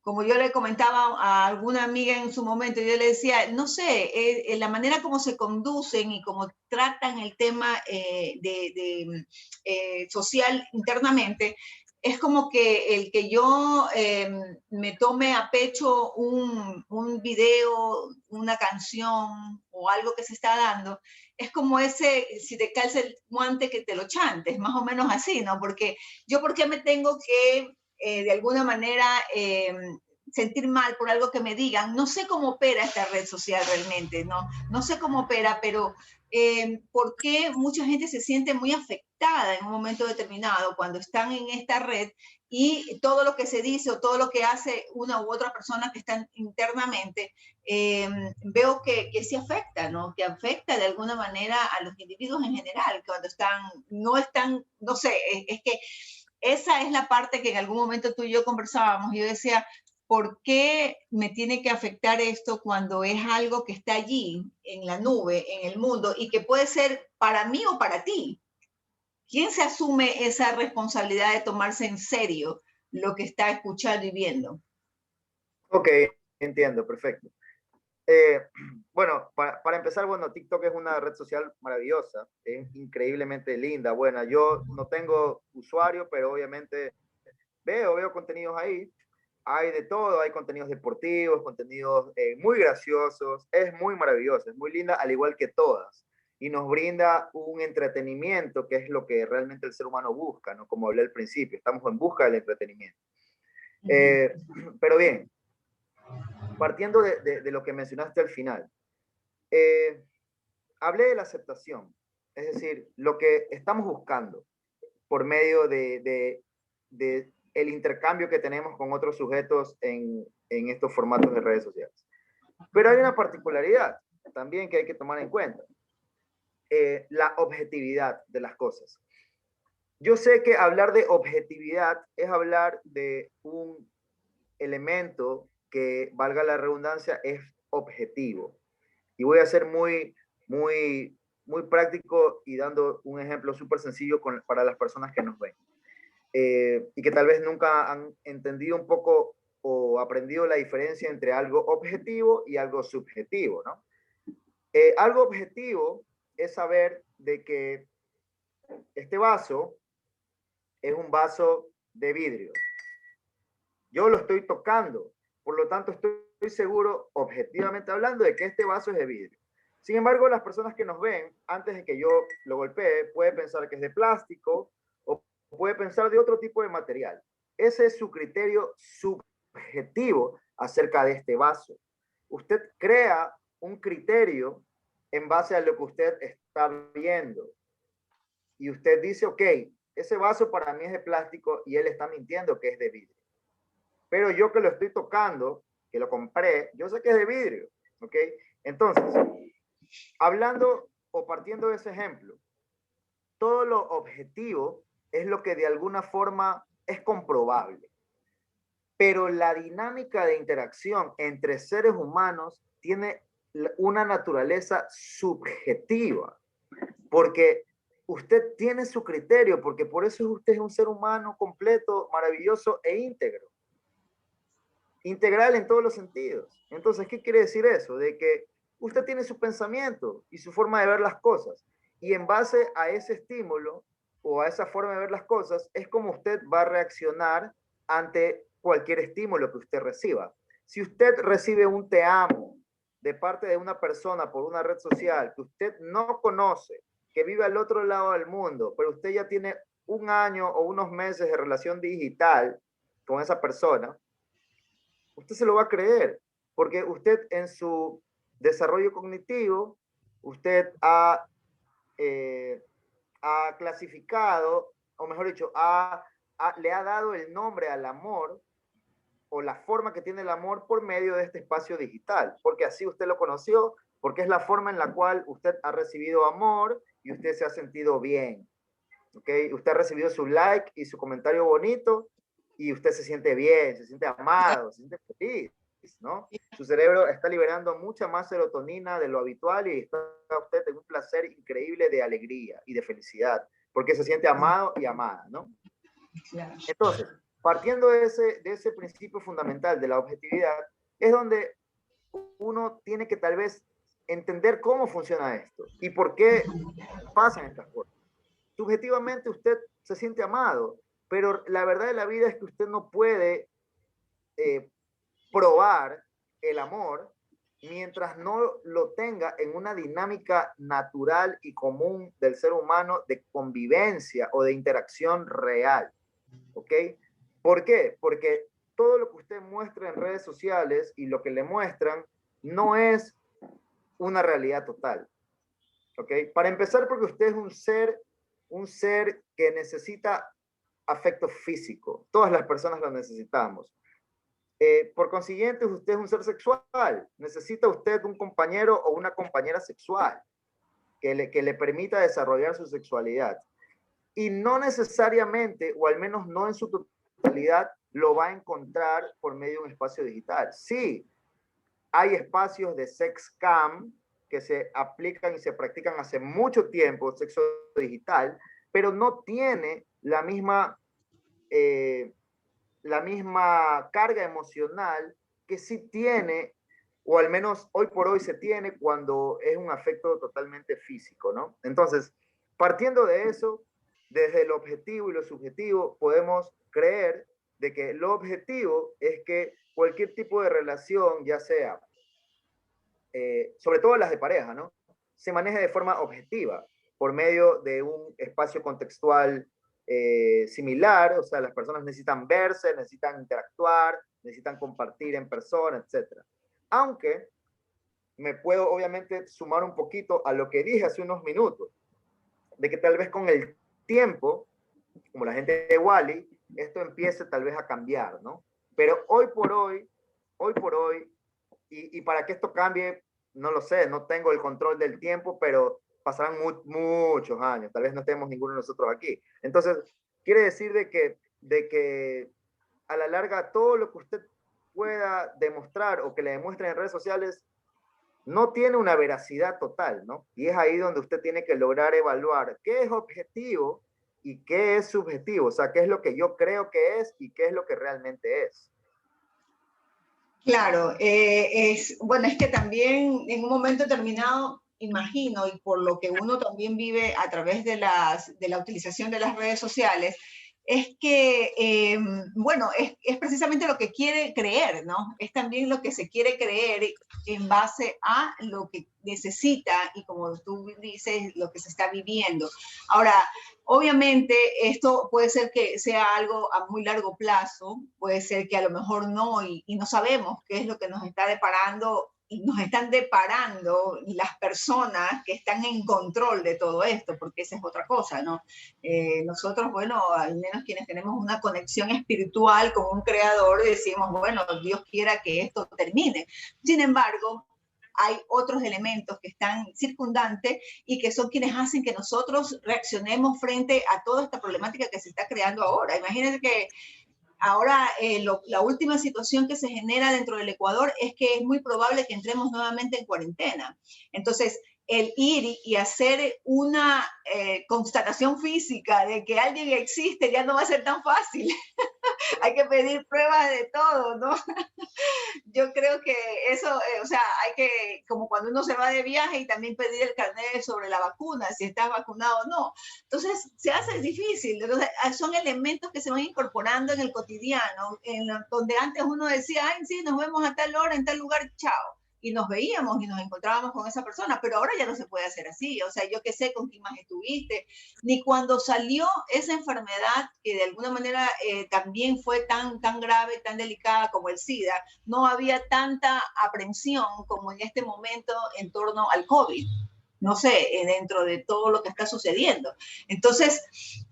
como yo le comentaba a alguna amiga en su momento, yo le decía, no sé, la manera como se conducen y cómo tratan el tema social internamente, es como que el que yo me tome a pecho un video, una canción o algo que se está dando, es como ese, si te calza el guante que te lo chantes, más o menos así, ¿no? Porque yo, ¿por qué me tengo que, de alguna manera, sentir mal por algo que me digan? No sé cómo opera esta red social realmente, ¿no? No sé cómo opera, pero ¿por qué mucha gente se siente muy afectada en un momento determinado cuando están en esta red y todo lo que se dice o todo lo que hace una u otra persona que están internamente, veo que sí afecta, ¿no? Que afecta de alguna manera a los individuos en general, cuando no están, no sé, es que esa es la parte que en algún momento tú y yo conversábamos. Yo decía, ¿por qué me tiene que afectar esto cuando es algo que está allí, en la nube, en el mundo, y que puede ser para mí o para ti? ¿Quién se asume esa responsabilidad de tomarse en serio lo que está escuchando y viendo? Ok, entiendo, perfecto. Eh, bueno, para empezar, bueno, TikTok es una red social maravillosa, es increíblemente linda, buena. Yo no tengo usuario, pero obviamente veo contenidos ahí. Hay de todo, hay contenidos deportivos, contenidos muy graciosos, es muy maravillosa, es muy linda, al igual que todas. Y nos brinda un entretenimiento que es lo que realmente el ser humano busca, ¿no? Como hablé al principio, estamos en busca del entretenimiento. Pero bien, partiendo de lo que mencionaste al final, hablé de la aceptación, es decir, lo que estamos buscando. por medio de el intercambio que tenemos con otros sujetos en estos formatos de redes sociales. Pero hay una particularidad también que hay que tomar en cuenta. La objetividad de las cosas. Yo sé que hablar de objetividad es hablar de un elemento que, valga la redundancia, es objetivo. Y voy a ser muy práctico y dando un ejemplo súper sencillo para las personas que nos ven. Y que tal vez nunca han entendido un poco o aprendido la diferencia entre algo objetivo y algo subjetivo, ¿no? Algo objetivo es saber de que este vaso es un vaso de vidrio. Yo lo estoy tocando, por lo tanto estoy seguro, objetivamente hablando, de que este vaso es de vidrio. Sin embargo, las personas que nos ven, antes de que yo lo golpee, puede pensar que es de plástico o puede pensar de otro tipo de material. Ese es su criterio subjetivo acerca de este vaso. Usted crea un criterio en base a lo que usted está viendo. Y usted dice, ok, ese vaso para mí es de plástico y él está mintiendo que es de vidrio. Pero yo que lo estoy tocando, que lo compré, yo sé que es de vidrio, ¿ok? Entonces, hablando o partiendo de ese ejemplo, todo lo objetivo es lo que de alguna forma es comprobable. Pero la dinámica de interacción entre seres humanos tiene una naturaleza subjetiva, porque usted tiene su criterio, porque por eso usted es un ser humano completo, maravilloso e íntegro. Integral en todos los sentidos. Entonces, ¿qué quiere decir eso? De que usted tiene su pensamiento y su forma de ver las cosas. Y en base a ese estímulo o a esa forma de ver las cosas, es como usted va a reaccionar ante cualquier estímulo que usted reciba. Si usted recibe un te amo de parte de una persona por una red social que usted no conoce, que vive al otro lado del mundo, pero usted ya tiene un año o unos meses de relación digital con esa persona, usted se lo va a creer, porque usted en su desarrollo cognitivo, usted ha clasificado, o mejor dicho, le ha dado el nombre al amor o la forma que tiene el amor por medio de este espacio digital, porque así usted lo conoció, porque es la forma en la cual usted ha recibido amor y usted se ha sentido bien. ¿Okay? Usted ha recibido su like y su comentario bonito y usted se siente bien, se siente amado, se siente feliz, ¿no? Su cerebro está liberando mucha más serotonina de lo habitual y está usted en un placer increíble de alegría y de felicidad, porque se siente amado y amada, ¿no? Entonces, partiendo de ese principio fundamental de la objetividad, es donde uno tiene que tal vez entender cómo funciona esto y por qué pasan estas cosas. Subjetivamente usted se siente amado, pero la verdad de la vida es que usted no puede probar el amor mientras no lo tenga en una dinámica natural y común del ser humano de convivencia o de interacción real. ¿Ok? ¿Por qué? Porque todo lo que usted muestra en redes sociales y lo que le muestran no es una realidad total. ¿Ok? Para empezar, porque usted es un ser que necesita afecto físico. Todas las personas lo necesitamos. Por consiguiente, usted es un ser sexual. Necesita usted un compañero o una compañera sexual que le permita desarrollar su sexualidad. Y no necesariamente, o al menos no en su totalidad, lo va a encontrar por medio de un espacio digital. Sí, hay espacios de sex cam que se aplican y se practican hace mucho tiempo, sexo digital, pero no tiene la misma carga emocional que sí tiene, o al menos hoy por hoy se tiene cuando es un afecto totalmente físico, ¿no? Entonces, partiendo de eso, desde el objetivo y lo subjetivo, podemos creer de que lo objetivo es que cualquier tipo de relación, ya sea, sobre todo las de pareja, ¿no? Se maneje de forma objetiva, por medio de un espacio contextual similar, o sea, las personas necesitan verse, necesitan interactuar, necesitan compartir en persona, etc. Aunque me puedo obviamente sumar un poquito a lo que dije hace unos minutos, de que tal vez con el tiempo como la gente de Wall-E, esto empiece tal vez a cambiar, ¿no? Pero hoy por hoy, y para que esto cambie, no lo sé, no tengo el control del tiempo, pero pasarán muchos años, tal vez no estemos ninguno de nosotros aquí. Entonces, quiere decir de que a la larga todo lo que usted pueda demostrar o que le demuestren en redes sociales no tiene una veracidad total, ¿no? Y es ahí donde usted tiene que lograr evaluar qué es objetivo y qué es subjetivo, o sea, qué es lo que yo creo que es y qué es lo que realmente es. Claro, bueno, es que también en un momento determinado, imagino, y por lo que uno también vive a través de la utilización de las redes sociales, es que, bueno, es precisamente lo que quiere creer, ¿no? Es también lo que se quiere creer en base a lo que necesita y como tú dices, lo que se está viviendo. Ahora, obviamente, esto puede ser que sea algo a muy largo plazo, puede ser que a lo mejor no, y no sabemos qué es lo que nos está deparando y nos están deparando las personas que están en control de todo esto, porque esa es otra cosa, ¿no? Nosotros, bueno, al menos quienes tenemos una conexión espiritual con un creador, decimos, bueno, Dios quiera que esto termine. Sin embargo, hay otros elementos que están circundantes y que son quienes hacen que nosotros reaccionemos frente a toda esta problemática que se está creando ahora. Imagínense que ahora la última situación que se genera dentro del Ecuador es que es muy probable que entremos nuevamente en cuarentena. Entonces, el ir y hacer una constatación física de que alguien existe ya no va a ser tan fácil. Hay que pedir pruebas de todo, ¿no? Yo creo que eso, o sea, hay que, como cuando uno se va de viaje y también pedir el carnet sobre la vacuna, si estás vacunado o no. Entonces, se hace difícil. Entonces, son elementos que se van incorporando en el cotidiano, donde antes uno decía, ay, sí, nos vemos a tal hora, en tal lugar, chao. Y nos veíamos y nos encontrábamos con esa persona, pero ahora ya no se puede hacer así. O sea, yo qué sé con quién más estuviste, ni cuando salió esa enfermedad que de alguna manera también fue tan grave, tan delicada como el SIDA, no había tanta aprensión como en este momento en torno al COVID. No sé, dentro de todo lo que está sucediendo. Entonces,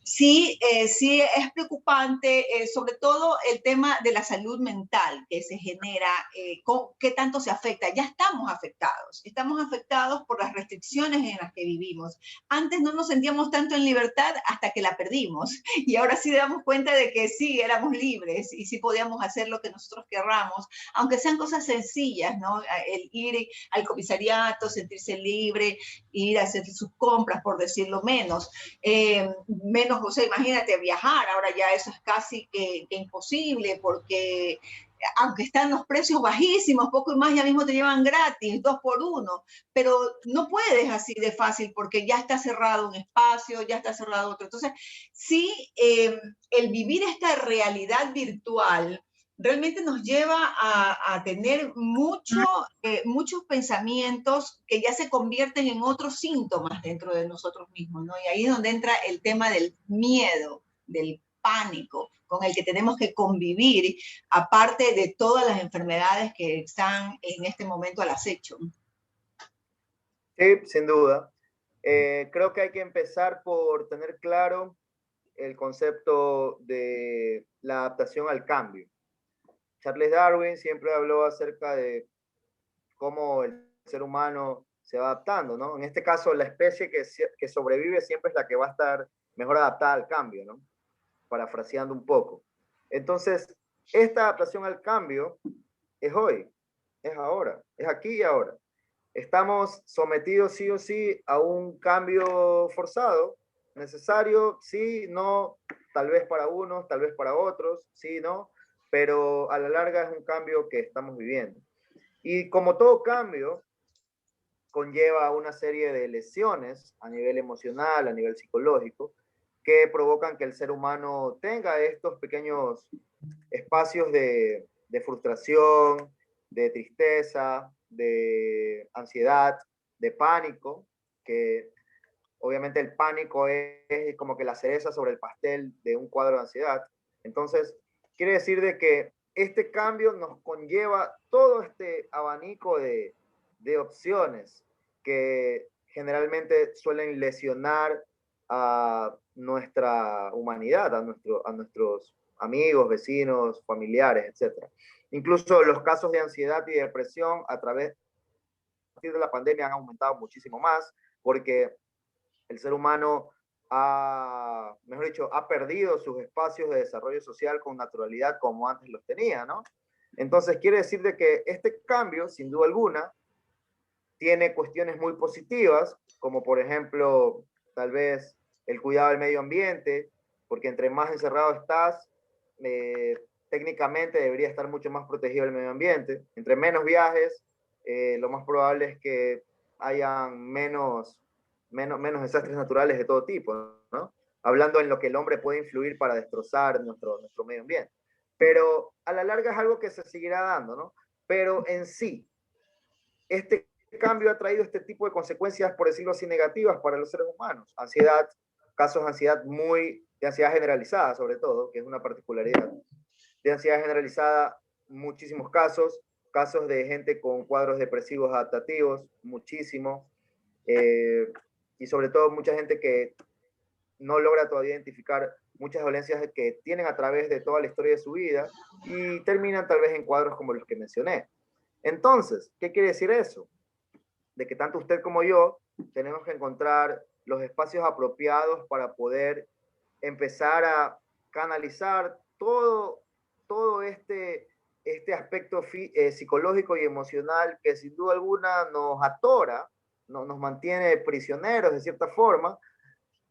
sí es preocupante, sobre todo el tema de la salud mental que se genera, qué tanto se afecta. Ya estamos afectados por las restricciones en las que vivimos. Antes no nos sentíamos tanto en libertad hasta que la perdimos y ahora sí damos cuenta de que sí éramos libres y sí podíamos hacer lo que nosotros querramos, aunque sean cosas sencillas, ¿no? El ir al comisariato, sentirse libre, ir a hacer sus compras, por decirlo menos. Menos, o sea, imagínate viajar, ahora ya eso es casi que imposible porque aunque están los precios bajísimos, poco y más ya mismo te llevan gratis, 2 por 1, pero no puedes así de fácil porque ya está cerrado un espacio, ya está cerrado otro. Entonces, sí, el vivir esta realidad virtual realmente nos lleva a tener muchos pensamientos que ya se convierten en otros síntomas dentro de nosotros mismos, ¿no? Y ahí es donde entra el tema del miedo, del pánico, con el que tenemos que convivir, aparte de todas las enfermedades que están en este momento al acecho. Sí, sin duda. Creo que hay que empezar por tener claro el concepto de la adaptación al cambio. Charles Darwin siempre habló acerca de cómo el ser humano se va adaptando, ¿no? En este caso, la especie que sobrevive siempre es la que va a estar mejor adaptada al cambio, ¿no? Parafraseando un poco. Entonces, esta adaptación al cambio es hoy, es ahora, es aquí y ahora. Estamos sometidos sí o sí a un cambio forzado, necesario, sí, no, tal vez para unos, tal vez para otros, sí, no, pero a la larga es un cambio que estamos viviendo. Y como todo cambio, conlleva una serie de lesiones a nivel emocional, a nivel psicológico, que provocan que el ser humano tenga estos pequeños espacios de frustración, de tristeza, de ansiedad, de pánico, que obviamente el pánico es como que la cereza sobre el pastel de un cuadro de ansiedad. Entonces, quiere decir de que este cambio nos conlleva todo este abanico de opciones que generalmente suelen lesionar a nuestra humanidad, a nuestros amigos, vecinos, familiares, etc. Incluso los casos de ansiedad y depresión a partir de la pandemia han aumentado muchísimo más, porque el ser humano mejor dicho, ha perdido sus espacios de desarrollo social con naturalidad como antes los tenía, ¿no? Entonces quiere decir de que este cambio, sin duda alguna, tiene cuestiones muy positivas, como por ejemplo, tal vez el cuidado del medio ambiente, porque entre más encerrado estás, técnicamente debería estar mucho más protegido el medio ambiente. Entre menos viajes, lo más probable es que hayan menos desastres naturales de todo tipo, ¿no? Hablando en lo que el hombre puede influir para destrozar nuestro medio ambiente. Pero a la larga es algo que se seguirá dando, ¿no? Pero en sí, este cambio ha traído este tipo de consecuencias, por decirlo así, negativas para los seres humanos. Ansiedad, casos de ansiedad de ansiedad generalizada sobre todo, que es una particularidad. De ansiedad generalizada, muchísimos casos de gente con cuadros depresivos adaptativos, muchísimo. Y sobre todo mucha gente que no logra todavía identificar muchas dolencias que tienen a través de toda la historia de su vida y terminan tal vez en cuadros como los que mencioné. Entonces, ¿qué quiere decir eso? De que tanto usted como yo tenemos que encontrar los espacios apropiados para poder empezar a canalizar todo este aspecto psicológico y emocional que sin duda alguna nos atora, nos mantiene prisioneros de cierta forma,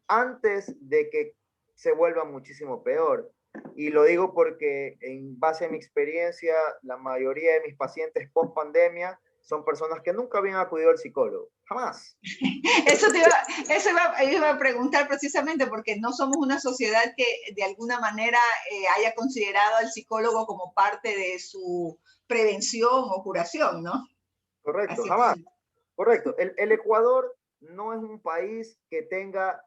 antes de que se vuelva muchísimo peor. Y lo digo porque en base a mi experiencia, la mayoría de mis pacientes post pandemia son personas que nunca habían acudido al psicólogo, jamás. Iba a preguntar precisamente porque no somos una sociedad que de alguna manera haya considerado al psicólogo como parte de su prevención o curación, ¿no? Correcto, así jamás. Correcto. El Ecuador no es un país que tenga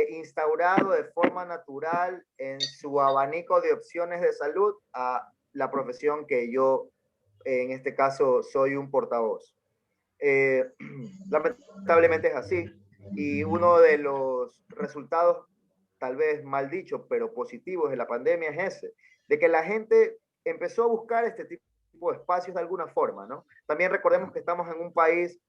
instaurado de forma natural en su abanico de opciones de salud a la profesión que yo, en este caso, soy un portavoz. Lamentablemente es así. Y uno de los resultados, tal vez mal dicho, pero positivos de la pandemia es ese, de que la gente empezó a buscar este tipo de espacios de alguna forma, ¿no? También recordemos que estamos en un país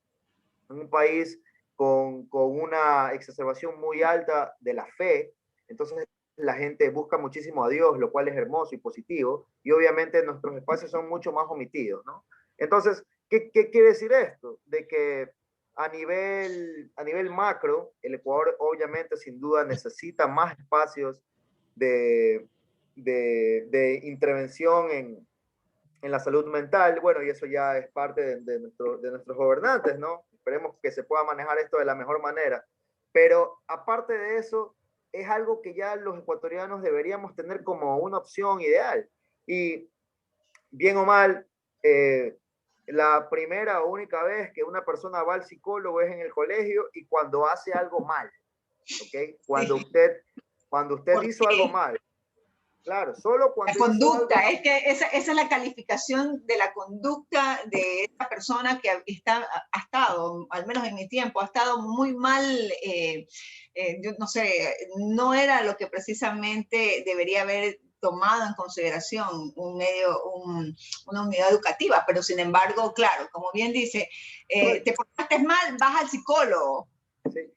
con una exacerbación muy alta de la fe, entonces la gente busca muchísimo a Dios, lo cual es hermoso y positivo, y obviamente nuestros espacios son mucho más omitidos, ¿no? Entonces, ¿qué quiere decir esto? De que a nivel macro, el Ecuador obviamente sin duda necesita más espacios de intervención en la salud mental. Bueno, y eso ya es parte de nuestros gobernantes, ¿no? Esperemos que se pueda manejar esto de la mejor manera. Pero aparte de eso, es algo que ya los ecuatorianos deberíamos tener como una opción ideal. Y bien o mal, la primera o única vez que una persona va al psicólogo es en el colegio y cuando hace algo mal, ¿ok? Cuando usted hizo algo mal. Claro, solo cuando la conducta, es que esa es la calificación de la conducta de esta persona que ha estado, al menos en mi tiempo, ha estado muy mal, yo no sé, no era lo que precisamente debería haber tomado en consideración una unidad educativa, pero sin embargo, claro, como bien dice, te portaste mal, vas al psicólogo. Sí.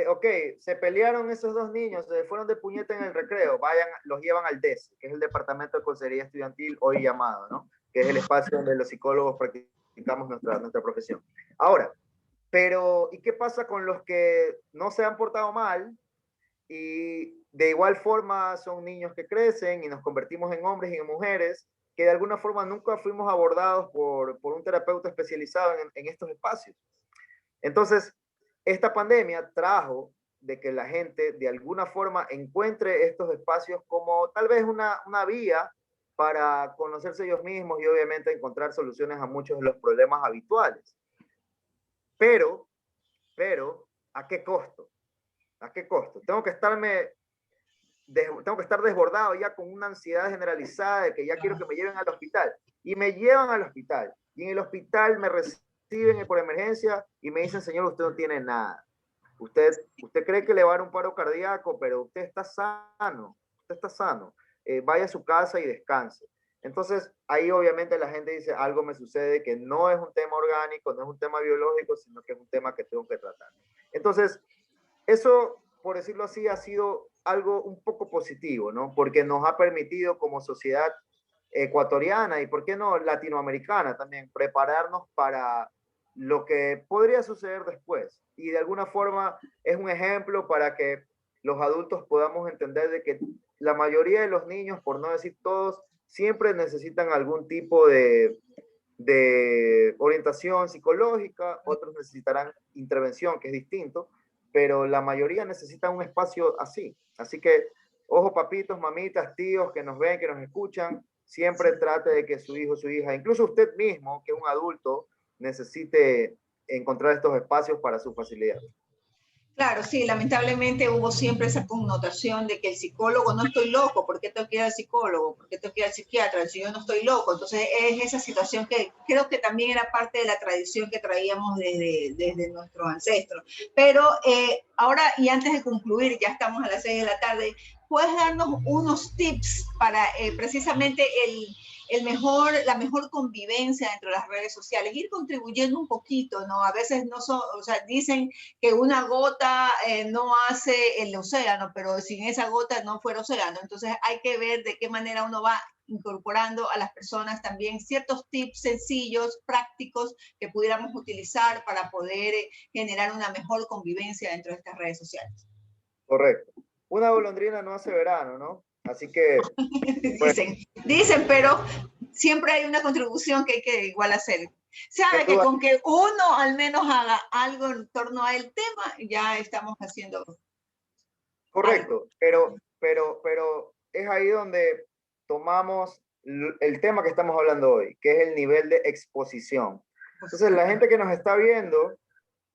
Ok, se pelearon esos dos niños, se fueron de puñeta en el recreo, los llevan al DES, que es el Departamento de Consejería Estudiantil, hoy llamado, ¿no? Que es el espacio donde los psicólogos practicamos nuestra profesión. Ahora, ¿y qué pasa con los que no se han portado mal y de igual forma son niños que crecen y nos convertimos en hombres y en mujeres que de alguna forma nunca fuimos abordados por un terapeuta especializado en estos espacios? Entonces, esta pandemia trajo de que la gente de alguna forma encuentre estos espacios como tal vez una vía para conocerse ellos mismos y obviamente encontrar soluciones a muchos de los problemas habituales. Pero, ¿a qué costo? ¿A qué costo? Tengo que estar desbordado ya con una ansiedad generalizada de que ya quiero que me lleven al hospital. Y me llevan al hospital. Y en el hospital me reciben por emergencia y me dicen, señor, usted no tiene nada. Usted cree que le va a dar un paro cardíaco, pero usted está sano. Vaya a su casa y descanse. Entonces, ahí obviamente la gente dice, algo me sucede que no es un tema orgánico, no es un tema biológico, sino que es un tema que tengo que tratar. Entonces, eso, por decirlo así, ha sido algo un poco positivo, ¿no? Porque nos ha permitido como sociedad ecuatoriana y, ¿por qué no, latinoamericana también, prepararnos para lo que podría suceder después? Y de alguna forma es un ejemplo para que los adultos podamos entender de que la mayoría de los niños, por no decir todos, siempre necesitan algún tipo de orientación psicológica, otros necesitarán intervención, que es distinto, pero la mayoría necesitan un espacio así. Así que, ojo, papitos, mamitas, tíos que nos ven, que nos escuchan, siempre trate de que su hijo, su hija, incluso usted mismo, que es un adulto, necesite encontrar estos espacios para su facilidad. Claro, sí, lamentablemente hubo siempre esa connotación de que el psicólogo, no estoy loco, ¿por qué tengo que ir al psicólogo? ¿Por qué tengo que ir al psiquiatra? Si yo no estoy loco. Entonces es esa situación que creo que también era parte de la tradición que traíamos desde nuestros ancestros. Pero ahora, y antes de concluir, ya estamos a las 6 de la tarde, ¿puedes darnos unos tips para precisamente la mejor convivencia dentro de las redes sociales? Ir contribuyendo un poquito, ¿no? A veces no son, o sea, dicen que una gota no hace el océano, pero sin esa gota no fuera océano. Entonces hay que ver de qué manera uno va incorporando a las personas también ciertos tips sencillos, prácticos, que pudiéramos utilizar para poder generar una mejor convivencia dentro de estas redes sociales. Correcto. Una golondrina no hace verano, ¿no? Así que... Pues, dicen, pero siempre hay una contribución que hay que igual hacer. Sabe que con que uno al menos haga algo en torno al tema, ya estamos haciendo. Correcto, pero es ahí donde tomamos el tema que estamos hablando hoy, que es el nivel de exposición. Entonces, la gente que nos está viendo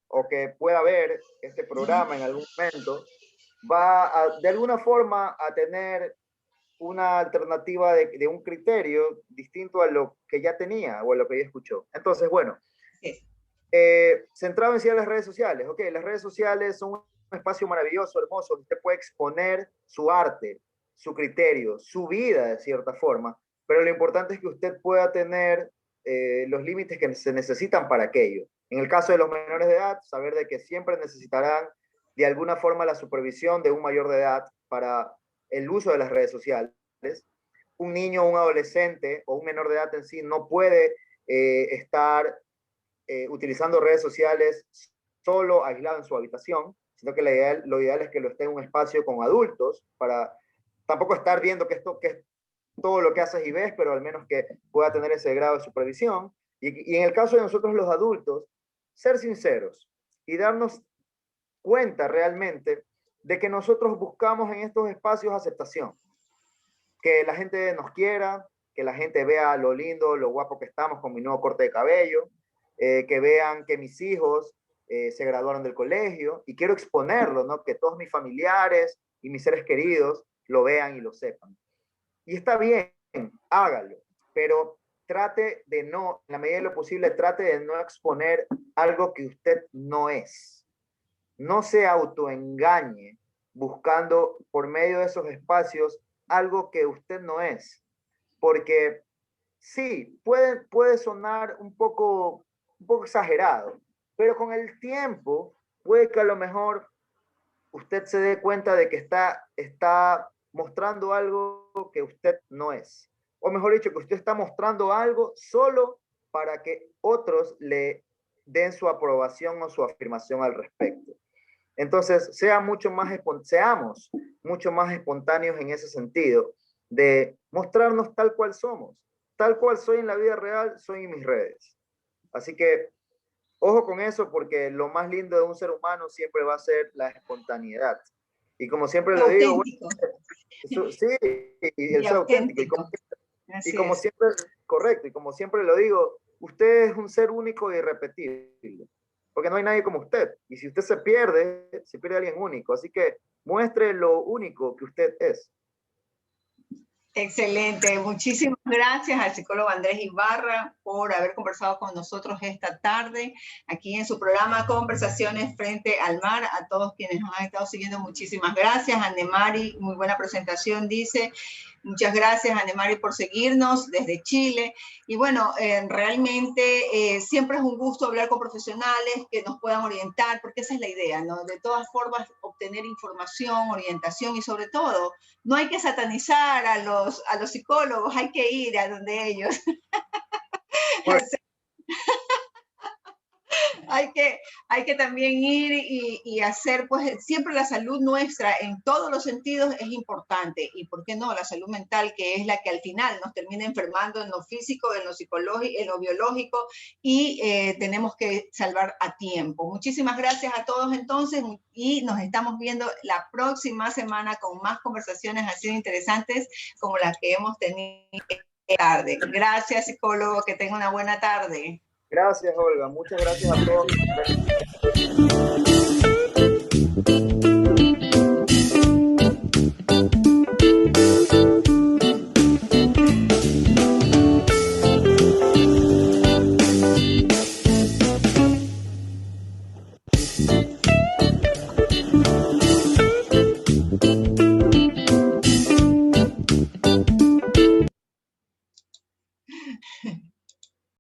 o que pueda ver este programa en algún momento, va de alguna forma a tener una alternativa de un criterio distinto a lo que ya tenía o a lo que ya escuchó. Entonces, bueno, centrado en sí en las redes sociales. Ok, las redes sociales son un espacio maravilloso, hermoso, donde usted puede exponer su arte, su criterio, su vida de cierta forma, pero lo importante es que usted pueda tener los límites que se necesitan para aquello. En el caso de los menores de edad, saber de que siempre necesitarán de alguna forma la supervisión de un mayor de edad para el uso de las redes sociales. Un niño, un adolescente o un menor de edad en sí no puede estar utilizando redes sociales solo, aislado en su habitación, sino que lo ideal es que lo esté en un espacio con adultos para tampoco estar viendo que es todo lo que haces y ves, pero al menos que pueda tener ese grado de supervisión. Y en el caso de nosotros los adultos, ser sinceros y darnos cuenta realmente de que nosotros buscamos en estos espacios aceptación, que la gente nos quiera, que la gente vea lo lindo, lo guapo que estamos con mi nuevo corte de cabello, que vean que mis hijos se graduaron del colegio y quiero exponerlo, ¿no? Que todos mis familiares y mis seres queridos lo vean y lo sepan. Y está bien, hágalo, pero trate de no, en la medida de lo posible, trate de no exponer algo que usted no es. No se autoengañe buscando por medio de esos espacios algo que usted no es. Porque sí, puede sonar un poco exagerado, pero con el tiempo puede que a lo mejor usted se dé cuenta de que está mostrando algo que usted no es. O mejor dicho, que usted está mostrando algo solo para que otros le den su aprobación o su afirmación al respecto. Entonces, seamos mucho más espontáneos en ese sentido, de mostrarnos tal cual somos. Tal cual soy en la vida real, soy en mis redes. Así que, ojo con eso, porque lo más lindo de un ser humano siempre va a ser la espontaneidad. Y como siempre lo digo, bueno, sí, y el ser auténtico. Y como siempre, correcto, y como siempre lo digo, usted es un ser único e irrepetible, porque no hay nadie como usted. Y si usted se pierde alguien único. Así que muestre lo único que usted es. Excelente, muchísimas Gracias al psicólogo Andrés Ibarra por haber conversado con nosotros esta tarde aquí en su programa Conversaciones Frente al Mar. A todos quienes nos han estado siguiendo, muchísimas gracias. Anemari, muy buena presentación, dice. Muchas gracias, Anemari, por seguirnos desde Chile. Y bueno, realmente siempre es un gusto hablar con profesionales que nos puedan orientar, porque esa es la idea, ¿no? De todas formas, obtener información, orientación y sobre todo, no hay que satanizar a los psicólogos, hay que ir a donde ellos. Bueno. hay que también ir y hacer, pues siempre la salud nuestra en todos los sentidos es importante. Y por qué no, la salud mental, que es la que al final nos termina enfermando en lo físico, en lo psicológico, en lo biológico, y tenemos que salvar a tiempo. Muchísimas gracias a todos entonces, y nos estamos viendo la próxima semana con más conversaciones así interesantes como las que hemos tenido tarde. Gracias, psicólogo, que tenga una buena tarde. Gracias, Olga. Muchas gracias a todos.